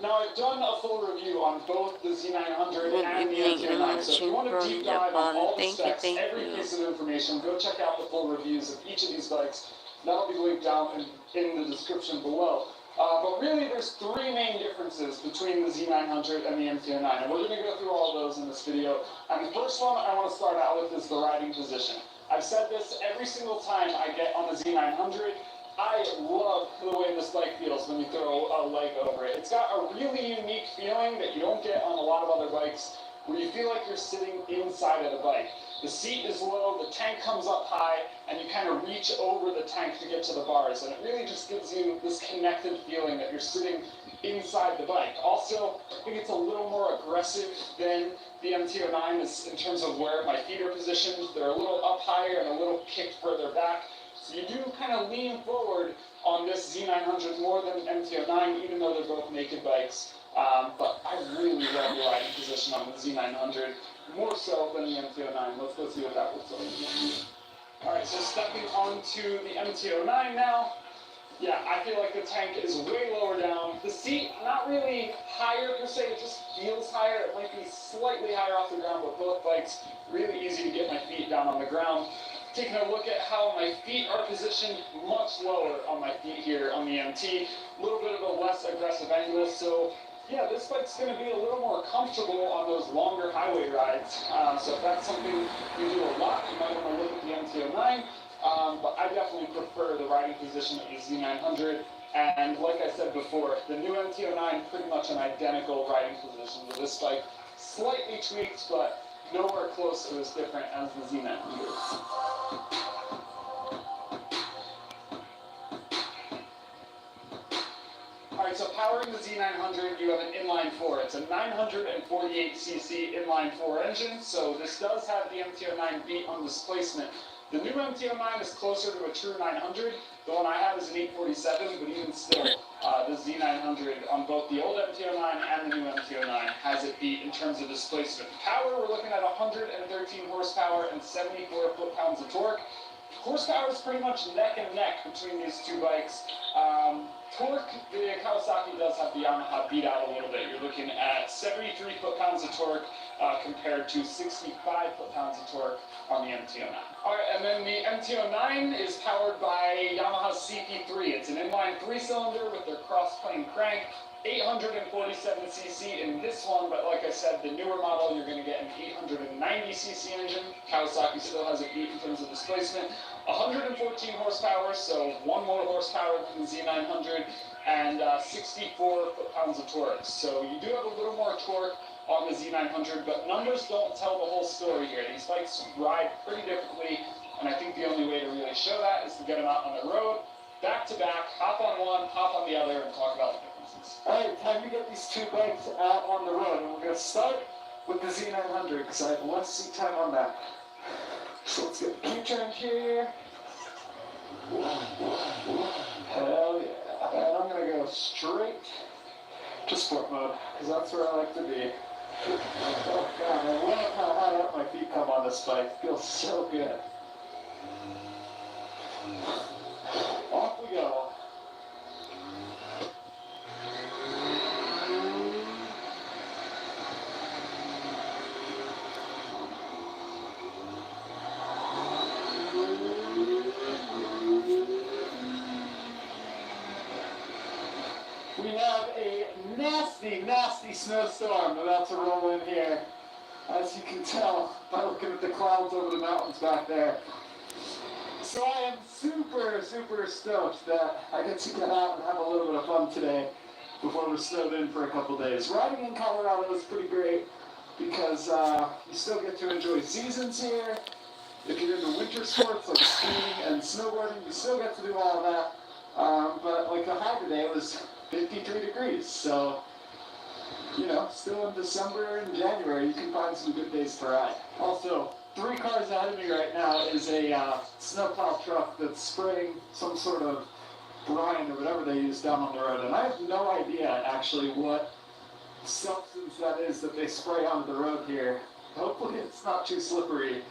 Now, I've done a full review on both the Z900 and the MT-09, so if you want to deep dive on all the specs, every piece of information, go check out the full reviews of each of these bikes. That'll be linked down in the description below. But really, there's three main differences between the Z900 and the MT-09, and we're going to go through all of those in this video. And the first one I want to start out with is the riding position. I've said this every single time I get on the Z900. I love the way this bike feels when you throw a leg over it. It's got a really unique feeling that you don't get on a lot of other bikes, where you feel like you're sitting inside of the bike. The seat is low, the tank comes up high, and you kind of reach over the tank to get to the bars, and it really just gives you this connected feeling that you're sitting inside the bike. Also, I think it's a little more aggressive than the MT-09 in terms of where my feet are positioned. They're a little up higher and a little kicked further back. So you do kind of lean forward on this Z900 more than MT-09, even though they're both naked bikes. But I really love the riding position on the Z900, more so than the MT-09. Let's go see what that looks like. Alright, so stepping onto the MT-09 now. Yeah, I feel like the tank is way lower down. The seat, not really higher per se, it just feels higher. It might be slightly higher off the ground, but both bikes, really easy to get my feet down on the ground. Taking a look at how my feet are positioned, much lower on my feet here on the MT. A little bit of a less aggressive angle, so yeah, this bike's going to be a little more comfortable on those longer highway rides. So if that's something you do a lot, you might want to look at the MT-09. But I definitely prefer the riding position of the Z900. And like I said before, the new MT-09, pretty much an identical riding position with this bike. Slightly tweaked, but nowhere close to as different as the Z900. Alright, so powering the Z900, you have an inline 4. It's a 948cc inline 4 engine, so this does have the MT-09 beat on displacement. The new MT-09 is closer to a true 900. The one I have is an 847, but even still, the Z900 on both the old MT-09 and the new MT-09 has it beat in terms of displacement. Power, we're looking at 113 horsepower and 74 foot-pounds of torque. Horsepower is pretty much neck and neck between these two bikes. Torque, the Kawasaki does have the Yamaha beat out a little bit. You're looking at 73 foot-pounds of torque compared to 65 foot-pounds of torque on the MT-09. Alright, and then the MT-09 is powered by Yamaha's CP3. It's an inline 3-cylinder with their cross-plane crank. 847cc in this one, but like I said, the newer model, you're going to get an 890cc engine. Kawasaki still has a beat in terms of displacement. 114 horsepower, so one more horsepower than the Z900, and 64 foot-pounds of torque. So you do have a little more torque on the Z900, but numbers don't tell the whole story here. These bikes ride pretty differently, and I think the only way to really show that is to get them out on the road, back to back, hop on one, hop on the other, and talk about the differences. Alright, time to get these two bikes out on the road, and we're going to start with the Z900, because I have less seat time on that. So let's get the key turned here. Hell yeah. And I'm going to go straight to sport mode, because that's where I like to be. Oh god, I love how high up my feet come on this bike. It feels so good. Off we go. We have a nasty snowstorm about to roll in here, as you can tell by looking at the clouds over the mountains back there. So I am super stoked that I get to get out and have a little bit of fun today before we're snowed in for a couple days. Riding in Colorado is pretty great because you still get to enjoy seasons here. If you're into winter sports like skiing and snowboarding, you still get to do all of that. But like the high today was 53 degrees, so, you know, still in December and January, you can find some good days to ride. Also, 3 cars ahead of me right now is a snowplow truck that's spraying some sort of brine or whatever they use down on the road, and I have no idea actually what substance that is that they spray onto the road here. Hopefully it's not too slippery.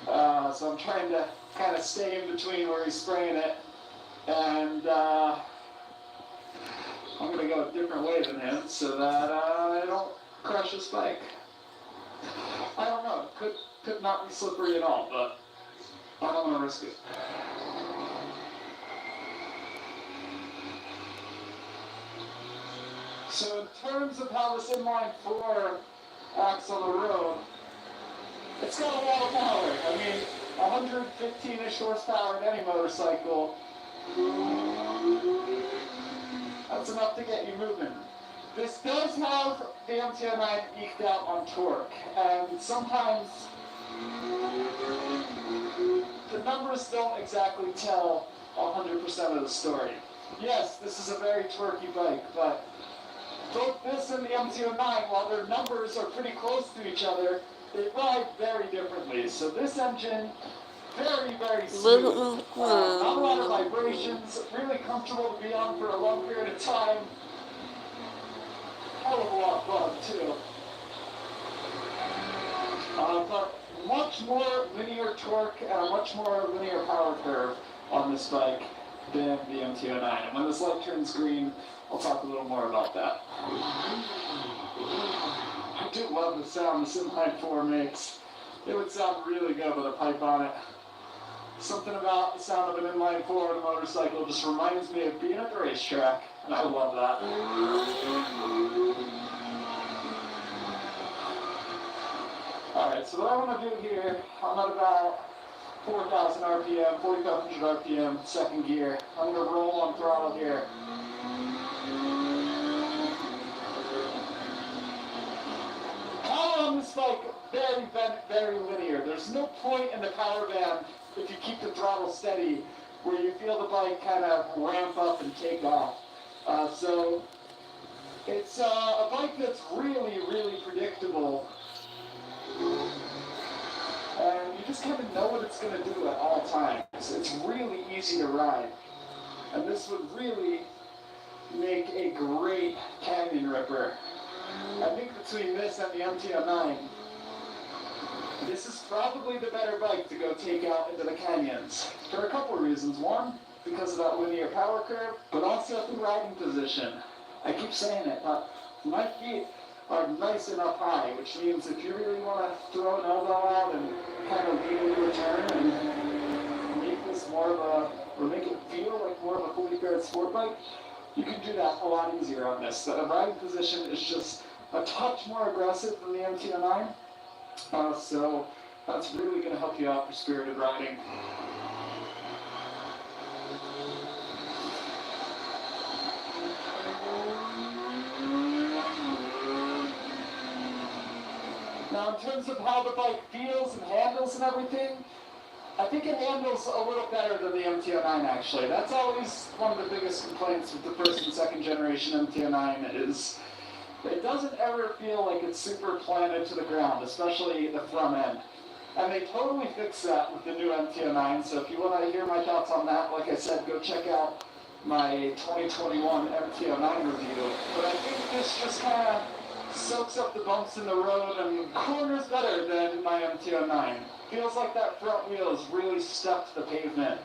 So I'm trying to kind of stay in between where he's spraying it, and I'm going to go a different way than him so that I don't crash this bike. I don't know, it could not be slippery at all, but I don't want to risk it. So in terms of how this inline 4 acts on the road, it's got a lot of power. I mean, 115-ish horsepower in any motorcycle. That's enough to get you moving. This does have the MT-09 eked out on torque, and sometimes the numbers don't exactly tell 100% of the story. Yes, this is a very torquey bike, but both this and the MT-09, while their numbers are pretty close to each other, they ride very differently. So this engine very, very Buhok smooth. ng buhok Not a lot of mo. vibrations, really comfortable to be on for a long period of time. Hell of a lot of fun, too. But much more linear torque and a much more linear power curve on this bike than the MT-09. And when this light turns green, I'll talk a little more about that. I do love the sound this inline 4 makes. It would sound really good with a pipe on it. Something about the sound of an inline 4 on a motorcycle just reminds me of being at the racetrack, and I love that. Alright, so what I want to do here, I'm at about 4,000 RPM, 4,500 RPM, second gear. I'm going to roll on throttle here. Power on this bike, very linear. There's no point in the power band if you keep the throttle steady where you feel the bike kind of ramp up and take off. So it's a bike that's really predictable. And you just kind of know what it's going to do at all times. It's really easy to ride. And this would really make a great canyon ripper. I think between this and the MT-09, this is probably the better bike to go take out into the canyons. For a couple of reasons. One, because of that linear power curve, but also the riding position. I keep saying it, but my feet are nice enough high, which means if you really want to throw an elbow out and kind of lean into a turn and make this more of a, or make it feel like more of a fully paired sport bike, you can do that a lot easier on this. The riding position is just a touch more aggressive than the MT-09, so that's really going to help you out for spirited riding. Now, in terms of how the bike feels and handles and everything, I think it handles a little better than the MT-09 actually. That's always one of the biggest complaints with the first and second generation MT-09 is it doesn't ever feel like it's super planted to the ground, especially the front end. And they totally fixed that with the new MT-09, so if you want to hear my thoughts on that, like I said, go check out my 2021 MT-09 review. But I think this just kind of soaks up the bumps in the road and corners better than my MT-09. Feels like that front wheel is really stuck to the pavement.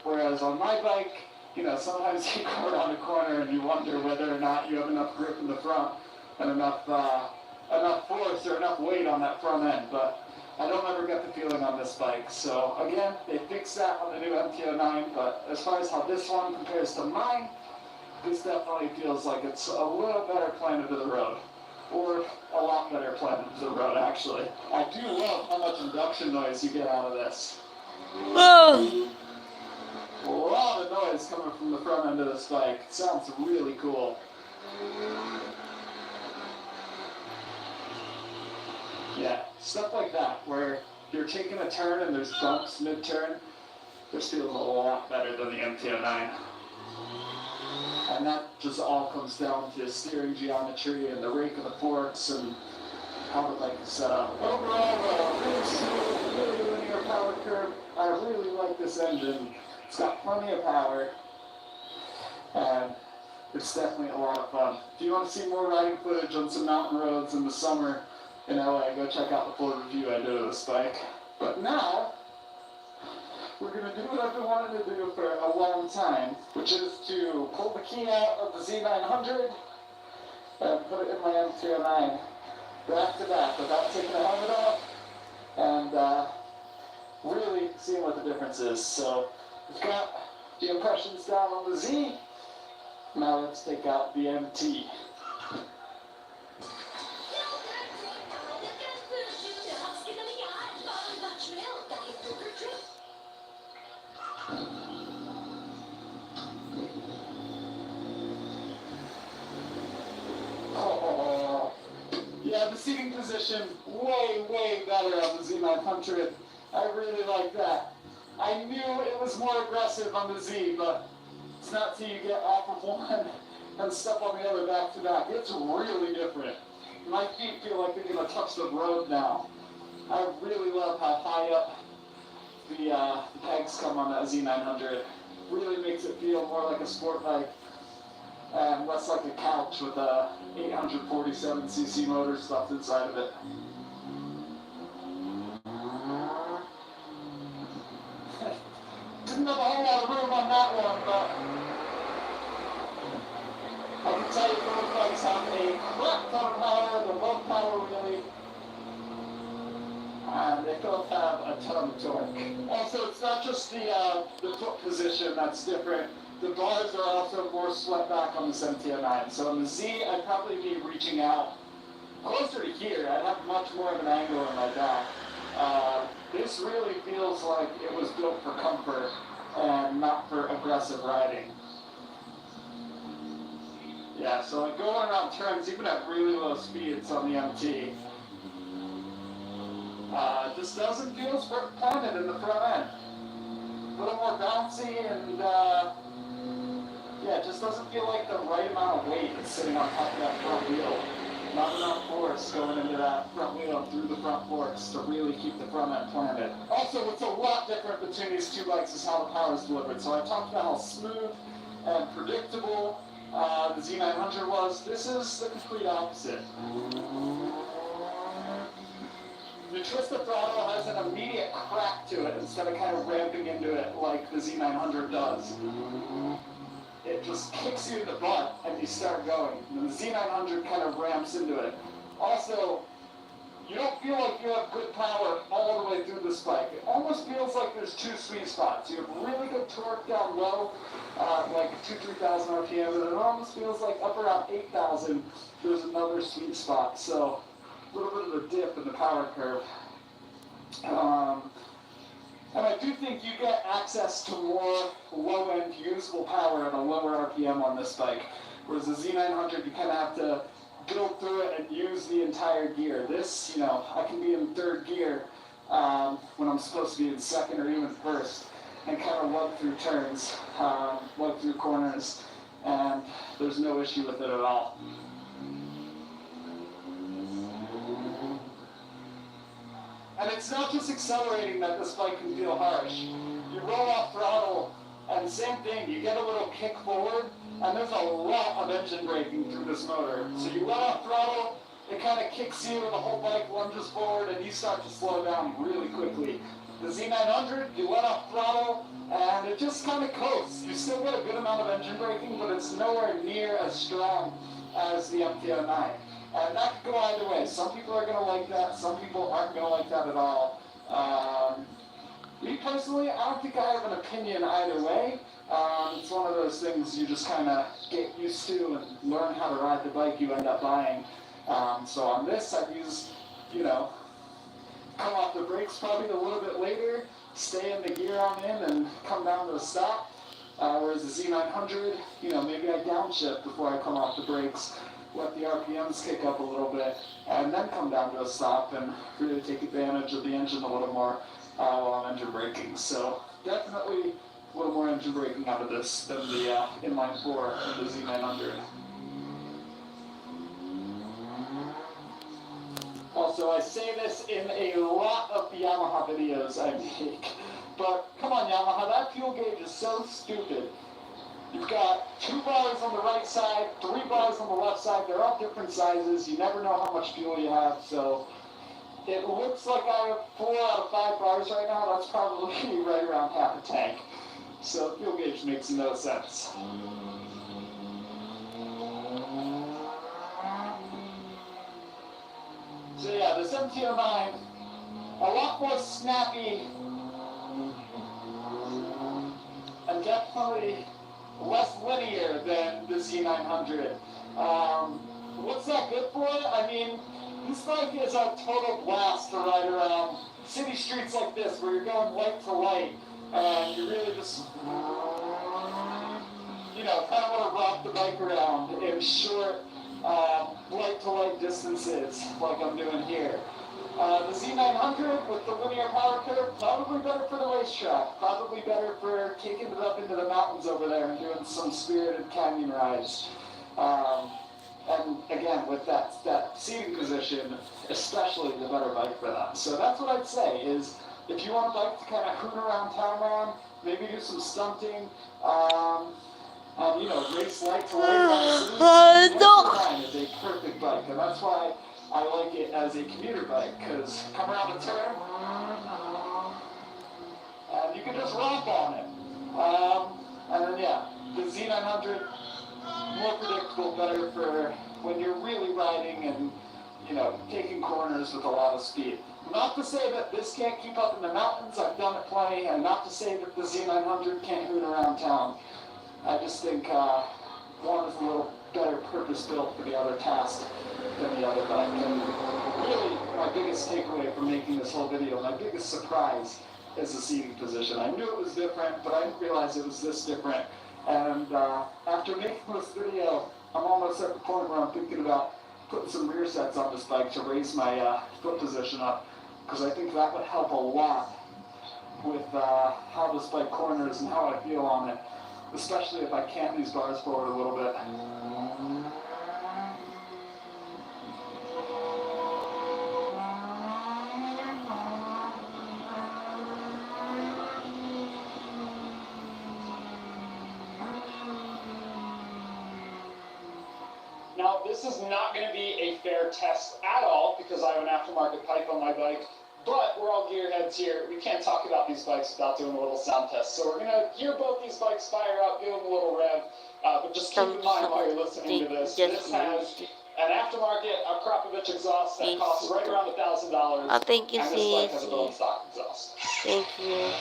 Whereas on my bike, you know, sometimes you go around a corner and you wonder whether or not you have enough grip in the front and enough force or enough weight on that front end. But I don't ever get the feeling on this bike. So again, they fixed that on the new MT-09. But as far as how this one compares to mine, this definitely feels like it's a little better planted to the road. Or a lot better planted to the road, actually. I do love how much induction noise you get out of this. Oh. A lot of noise coming from the front end of this bike. It sounds really cool. Yeah, stuff like that, where you're taking a turn and there's bumps mid-turn. This feels a lot better than the MT-09. And that just all comes down to steering geometry and the rake of the forks and how the bike is set up. Overall, really smooth, really linear power curve. I really like this engine. It's got plenty of power, and it's definitely a lot of fun. If you want to see more riding footage on some mountain roads in the summer in LA, go check out the full review I did of this bike. But now, we're going to do what I've been wanting to do for a long time, which is to pull the key out of the Z900 and put it in my MT-09 back to back without taking the helmet off and really seeing what the difference is. So we've got the impressions down on the Z. Now let's take out the MT. Oh, yeah, the seating position way better on the Z900. I really like that. I knew it was more aggressive on the Z, but it's not till you get off of one and stuff on the other back to back. It's really different. My feet feel like they're gonna touch the road now. I really love how high up the pegs come on that Z900. Really makes it feel more like a sport bike and less like a couch with a 847cc motor stuffed inside of it. Didn't have a whole lot of room on that one, but I can tell you both bikes have a crap ton of power. They're both power really. And they both have a ton of torque. Also, it's not just the foot position that's different. The bars are also more swept back on this MTO9. So on the Z, I'd probably be reaching out closer to here. I'd have much more of an angle in my back. This really feels like it was built for comfort and not for aggressive riding. Yeah, so like going around turns, even at really low speeds on the MT, just doesn't feel as planted in the front end. A little more bouncy and yeah, it just doesn't feel like the right amount of weight is sitting on top of that front wheel. Not enough force going into that front wheel and through the front forks to really keep the front end planted. Also, what's a lot different between these two bikes is how the power is delivered. So I talked about how smooth and predictable the Z900 was. This is the complete opposite. The twist of throttle has an immediate crack to it instead of kind of ramping into it like the Z900 does. It just kicks you in the butt and you start going. And the Z900 kind of ramps into it. Also, you don't feel like you have good power all the way through this bike. It almost feels like there's two sweet spots. You have really good torque down low, like 2,000-3,000 RPM, and it almost feels like up around 8,000, there's another sweet spot. So a little bit of a dip in the power curve. And I do think you get access to more low-end usable power at a lower RPM on this bike. Whereas the Z900, you kind of have to build through it and use the entire gear. This, you know, I can be in third gear when I'm supposed to be in second or even first and kind of lug through turns, lug through corners, and there's no issue with it at all. And it's not just accelerating that this bike can feel harsh. You roll off throttle, and same thing, you get a little kick forward, and there's a lot of engine braking through this motor. So you let off throttle, it kind of kicks you, and the whole bike lunges forward, and you start to slow down really quickly. The Z900, you let off throttle, and it just kind of coasts. You still get a good amount of engine braking, but it's nowhere near as strong as the MTO9. And that could go either way. Some people are going to like that. Some people aren't going to like that at all. Me personally, I don't think I have an opinion either way. It's one of those things you just kind of get used to and learn how to ride the bike you end up buying. So on this, I'd use, you know, come off the brakes probably a little bit later, stay in the gear I'm in, and come down to a stop. Whereas the Z900, you know, maybe I downshift before I come off the brakes, let the RPMs kick up a little bit, and then come down to a stop and really take advantage of the engine a little more while I'm engine braking. So definitely a little more engine braking out of this than the inline 4 and the Z900. Also, I say this in a lot of the Yamaha videos I make, but come on Yamaha, that fuel gauge is so stupid. You've got 2 bars on the right side, 3 bars on the left side. They're all different sizes. You never know how much fuel you have. So it looks like I have 4 out of 5 bars right now. That's probably right around half a tank. So fuel gauge makes no sense. So yeah, this MTO9, a lot more snappy and definitely less linear than the Z900. What's that good for? I mean, this bike is a total blast to ride around city streets like this where you're going light to light and you really just, you know, kind of want to rock the bike around in short light to light distances like I'm doing here. The Z900 with the linear power curve, probably better for the racetrack, probably better for kicking it up into the mountains over there and doing some spirited canyon rides. And again, with that seating position, especially the better bike for that. So that's what I'd say is if you want a bike to kind of hoon around town on, maybe do some stunting, you know, race light to light around the city, the is a perfect bike, and that's why I like it as a commuter bike, because come around the turn, and you can just rock on it. And then yeah, the Z900, more predictable, better for when you're really riding and, you know, taking corners with a lot of speed. Not to say that this can't keep up in the mountains, I've done it plenty, and not to say that the Z900 can't hoon around town. I just think one is a little better purpose-built for the other task than the other bike. And really, my biggest takeaway from making this whole video, my biggest surprise is the seating position. I knew it was different, but I didn't realize it was this different. And after making this video, I'm almost at the point where I'm thinking about putting some rear sets on this bike to raise my foot position up, because I think that would help a lot with how this bike corners and how I feel on it, especially if I cant these bars forward a little bit. Now, this is not going to be a fair test at all because I have an aftermarket pipe on my bike, but we're all gearheads here. We can't talk about these bikes without doing a little sound test. So we're going to hear both these bikes fire up, give them a little rev, but just keep in mind while you're listening to this, this has an aftermarket, a Krapovich exhaust that costs right around $1,000. Oh, thank you, and this bike has a sis. bone stock exhaust. Thank you.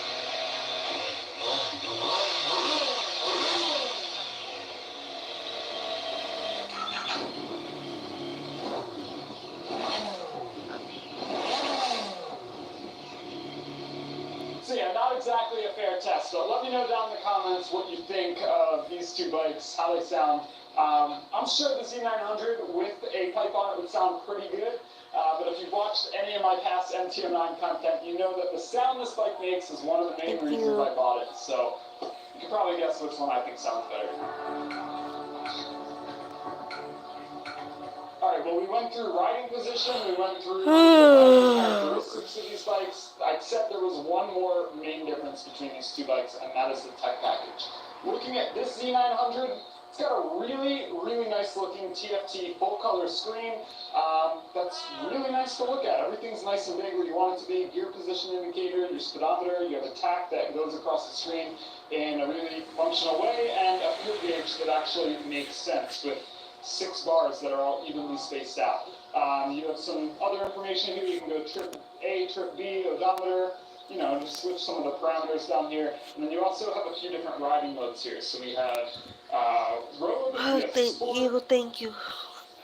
So yeah, not exactly a fair test, but let me know down in the comments what you think of these two bikes, how they sound. I'm sure the Z900 with a pipe on it would sound pretty good, but if you've watched any of my past MT09 content, you know that the sound this bike makes is one of the main reasons I bought it, so you can probably guess which one I think sounds better. Alright, well we went through riding position, we went through the characteristics of these bikes. I said there was one more main difference between these two bikes, and that is the tech package. Looking at this Z900, it's got a really, really nice looking TFT full color screen. That's really nice to look at. Everything's nice and big where you want it to be. Gear position indicator, your speedometer, you have a tach that goes across the screen in a really functional way, and a fuel gauge that actually makes sense with 6 bars that are all evenly spaced out. You have some other information here. You can go trip A, trip B, odometer, you know, just switch some of the parameters down here. And then you also have a few different riding modes here. So we have road, we have sport, Thank you.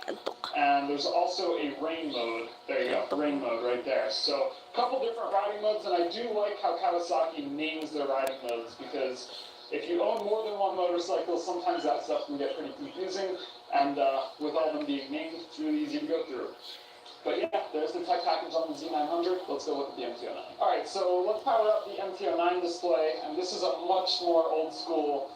Antok. and there's also a rain mode. There you go, rain mode right there. So a couple different riding modes, and I do like how Kawasaki names their riding modes, because if you own more than one motorcycle, sometimes that stuff can get pretty confusing, and with all of them being named, it's really easy to go through. But yeah, there's the tech package on the Z900. Let's go look at the MT09. Alright, so let's power up the MT09 display, and this is a much more old school,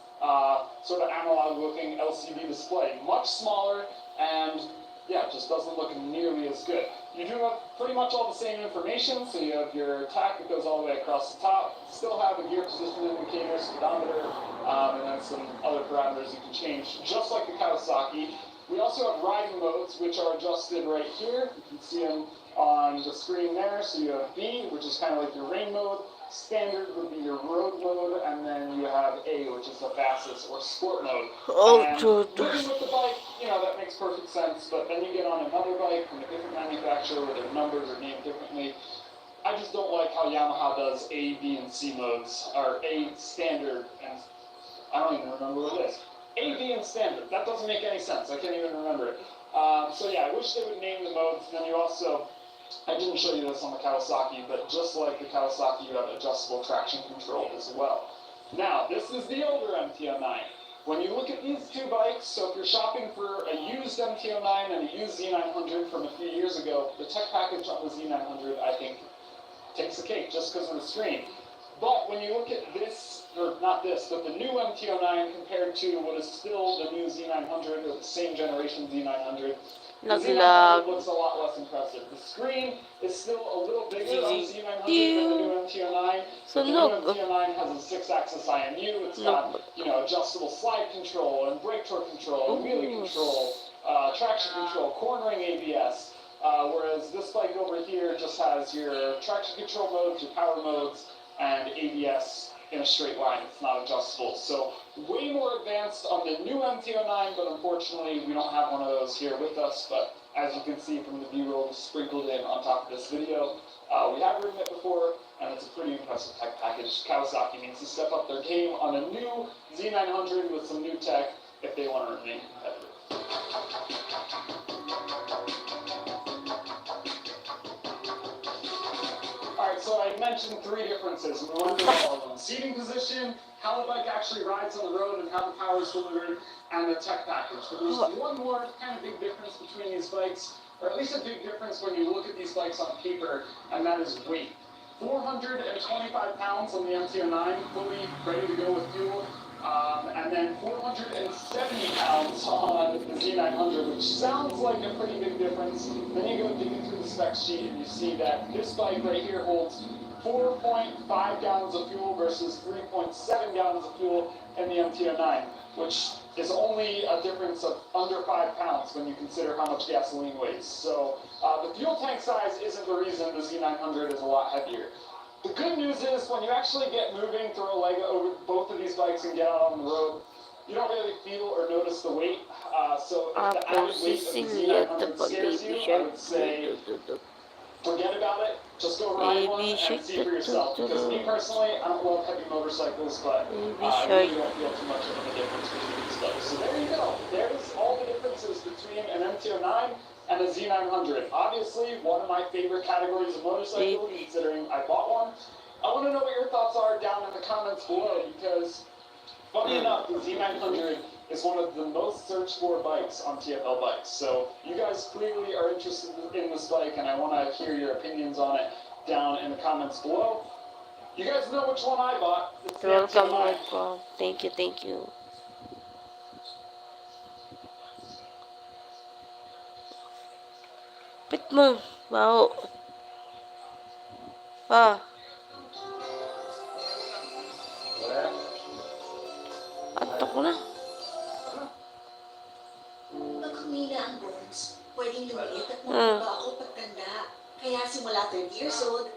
sort of analog looking LCD display. Much smaller, and yeah, it just doesn't look nearly as good. You do have pretty much all the same information, so you have your tach that goes all the way across the top, still have a gear position indicator, speedometer, and then some other parameters you can change, just like the Kawasaki. We also have riding modes, which are adjusted right here. You can see them on the screen there. So you have B, which is kind of like your rain mode. Standard would be your road mode, and then you have A, which is the fastest, or sport mode. And living with the bike, you know, that makes perfect sense, but then you get on another bike from a different manufacturer where their numbers are named differently. I just don't like how Yamaha does A, B, and C modes, or A standard, and I don't even remember what it is. A, B, and standard. That doesn't make any sense. I can't even remember it. So yeah, I wish they would name the modes. And then you also, I didn't show you this on the Kawasaki, but just like the Kawasaki, you have adjustable traction control as well. Now, this is the older MT09. When you look at these two bikes, so if you're shopping for a used MT09 and a used Z900 from a few years ago, the tech package on the Z900, I think, takes the cake just because of the screen. But when you look at this or not this, but the new MT-09 compared to what is still the new Z900 or the same generation Z900. The Z900 Lag-lag. looks a lot less impressive. The screen is still a little bigger on the Z900 than the new MT-09. The new Sunog. MT-09 has a 6-axis IMU. It's got, adjustable slide control and brake torque control and wheelie control, traction control, cornering ABS. Whereas this bike over here just has your traction control modes, your power modes, and ABS in a straight line. It's not adjustable. So way more advanced on the new MT-09, but unfortunately we don't have one of those here with us. But as you can see from the B-roll sprinkled in on top of this video, we have ridden it before, and it's a pretty impressive tech package. Kawasaki needs to step up their game on a new Z900 with some new tech if they want to remain competitive. Alright, so I mentioned 3 differences, and we went through all of them. Seating position, how the bike actually rides on the road and how the power is delivered, and the tech package. But there's one more kind of big difference between these bikes, or at least a big difference when you look at these bikes on paper, and that is weight. 425 pounds on the MT-09, fully ready to go with fuel. And then 470 pounds on the Z900, which sounds like a pretty big difference. Then you go digging through the spec sheet and you see that this bike right here holds 4.5 gallons of fuel versus 3.7 gallons of fuel in the MT-09, which is only a difference of under 5 pounds when you consider how much gasoline weighs. So the fuel tank size isn't the reason the Z900 is a lot heavier. The good news is when you actually get moving, throw a leg over both of these bikes and get out on the road, you don't really feel or notice the weight. So if the added weight of the Z900 scares you, I would say forget about it. Just go ride one and see for yourself. Because me personally, I don't love heavy motorcycles, but I really don't feel too much of a difference between these bikes. So there you go. There's all the differences between an MT-09 and a Z900. Obviously, one of my favorite categories of motorcycle, considering I bought one. I want to know what your thoughts are down in the comments below, because funny enough, the Z900 is one of the most searched for bikes on TFL Bikes. So you guys clearly are interested in this bike, and I want to hear your opinions on it down in the comments below. You guys know which one I bought. It's the Welcome, MT-09. welcome. Thank you, thank you. Pit mo. Wow. Ah, Wala. antok ko na. Pag humina ang bones, pwedeng lumiit at Hmm. magbago ako pagtanda. Kaya simula 30 years old,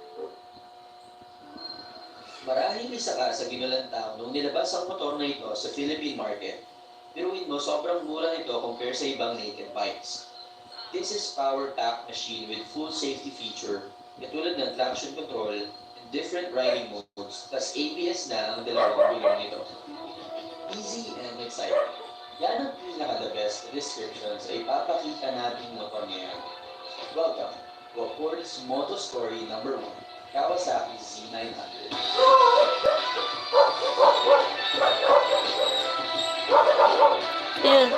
Maraming isa ka sa ginulang tao nung nilabas ang motor na ito sa Philippine market. Biruin mo, sobrang mura nito compare sa ibang naked bikes. This is power-packed machine with full safety feature, katulad ng traction control and different riding modes, plus ABS na ang dalawang gulong nito. Easy and exciting. Yan ang pinaka-the best descriptions ay ipapakita natin motor ngayon. Welcome to Accord's Moto Story number 1. Kawasaki Z900. Yun.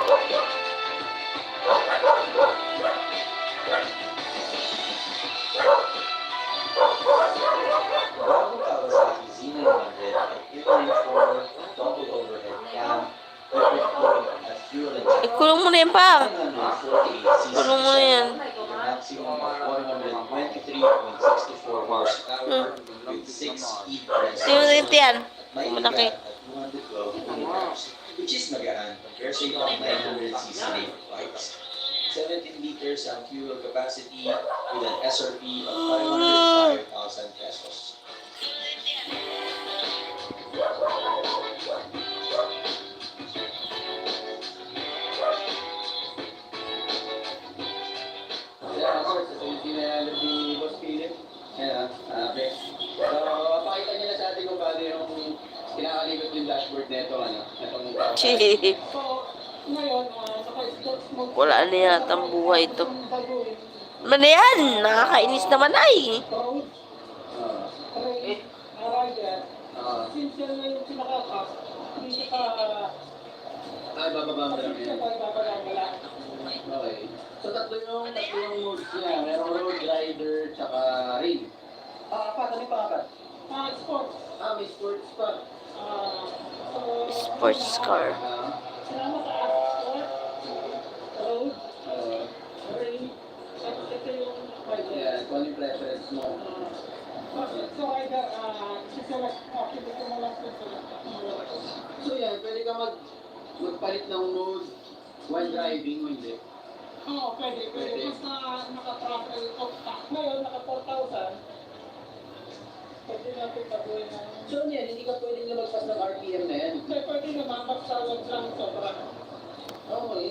Bago Kawasaki Z900 ay inline 4 double overhead cam, perfect looking at fuel injection. Ikulong mo na yan pa. 948cc Kulong mo na yan. with a maximum of 123.64 horsepower with 6-speed press. Sino na yan? May Malaki. bigat at 212 kilograms, which is magaan compared sa ibang 900cc naked bikes. 17 liters ang fuel capacity with an SRP of 505,000 pesos. Yeah, sir, sa 1700 ni Boss Philip. Ayan, okay. So, pakita niyo na sa atin kung paano yung kinakalikot yung dashboard nito, ano, itong Chee. Wala na yata ang buhay ito. Ano na yan? Nakakainis naman ay. Ay, bababa mo lang yan. Okay. So, tatlo yung modes niya. Merong road rider, tsaka rail. Apat. Ano yung pangapat? Sports. May sports pa. Sports car. Yeah, kung ano yung preference mo. So yan, pwede ka magpalit ng mode while driving o hindi. Oo, pwede. Pwede. Basta naka-travel ngayon, naka-4,000. Pwede natin patuloy na. So ano yan, hindi ka pwedeng lumagpas ng RPM na yan. Hindi, pwede naman, basta wag lang sobra. Okay.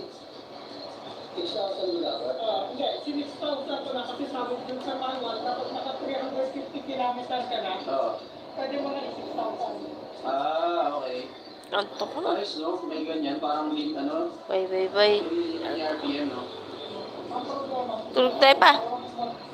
6,000 mo dapat. Hindi, si 6,000 ko na kasi sabi dun sa manual, kapag naka 350 kilometers ka na, Oo. pwede mo na 6,000. Okay. Anto ko na. Ayos, no? May ganyan, parang link, ano? Bye, bye, bye. Yung RPM, no? Ang problema, Tulog tayo pa. mag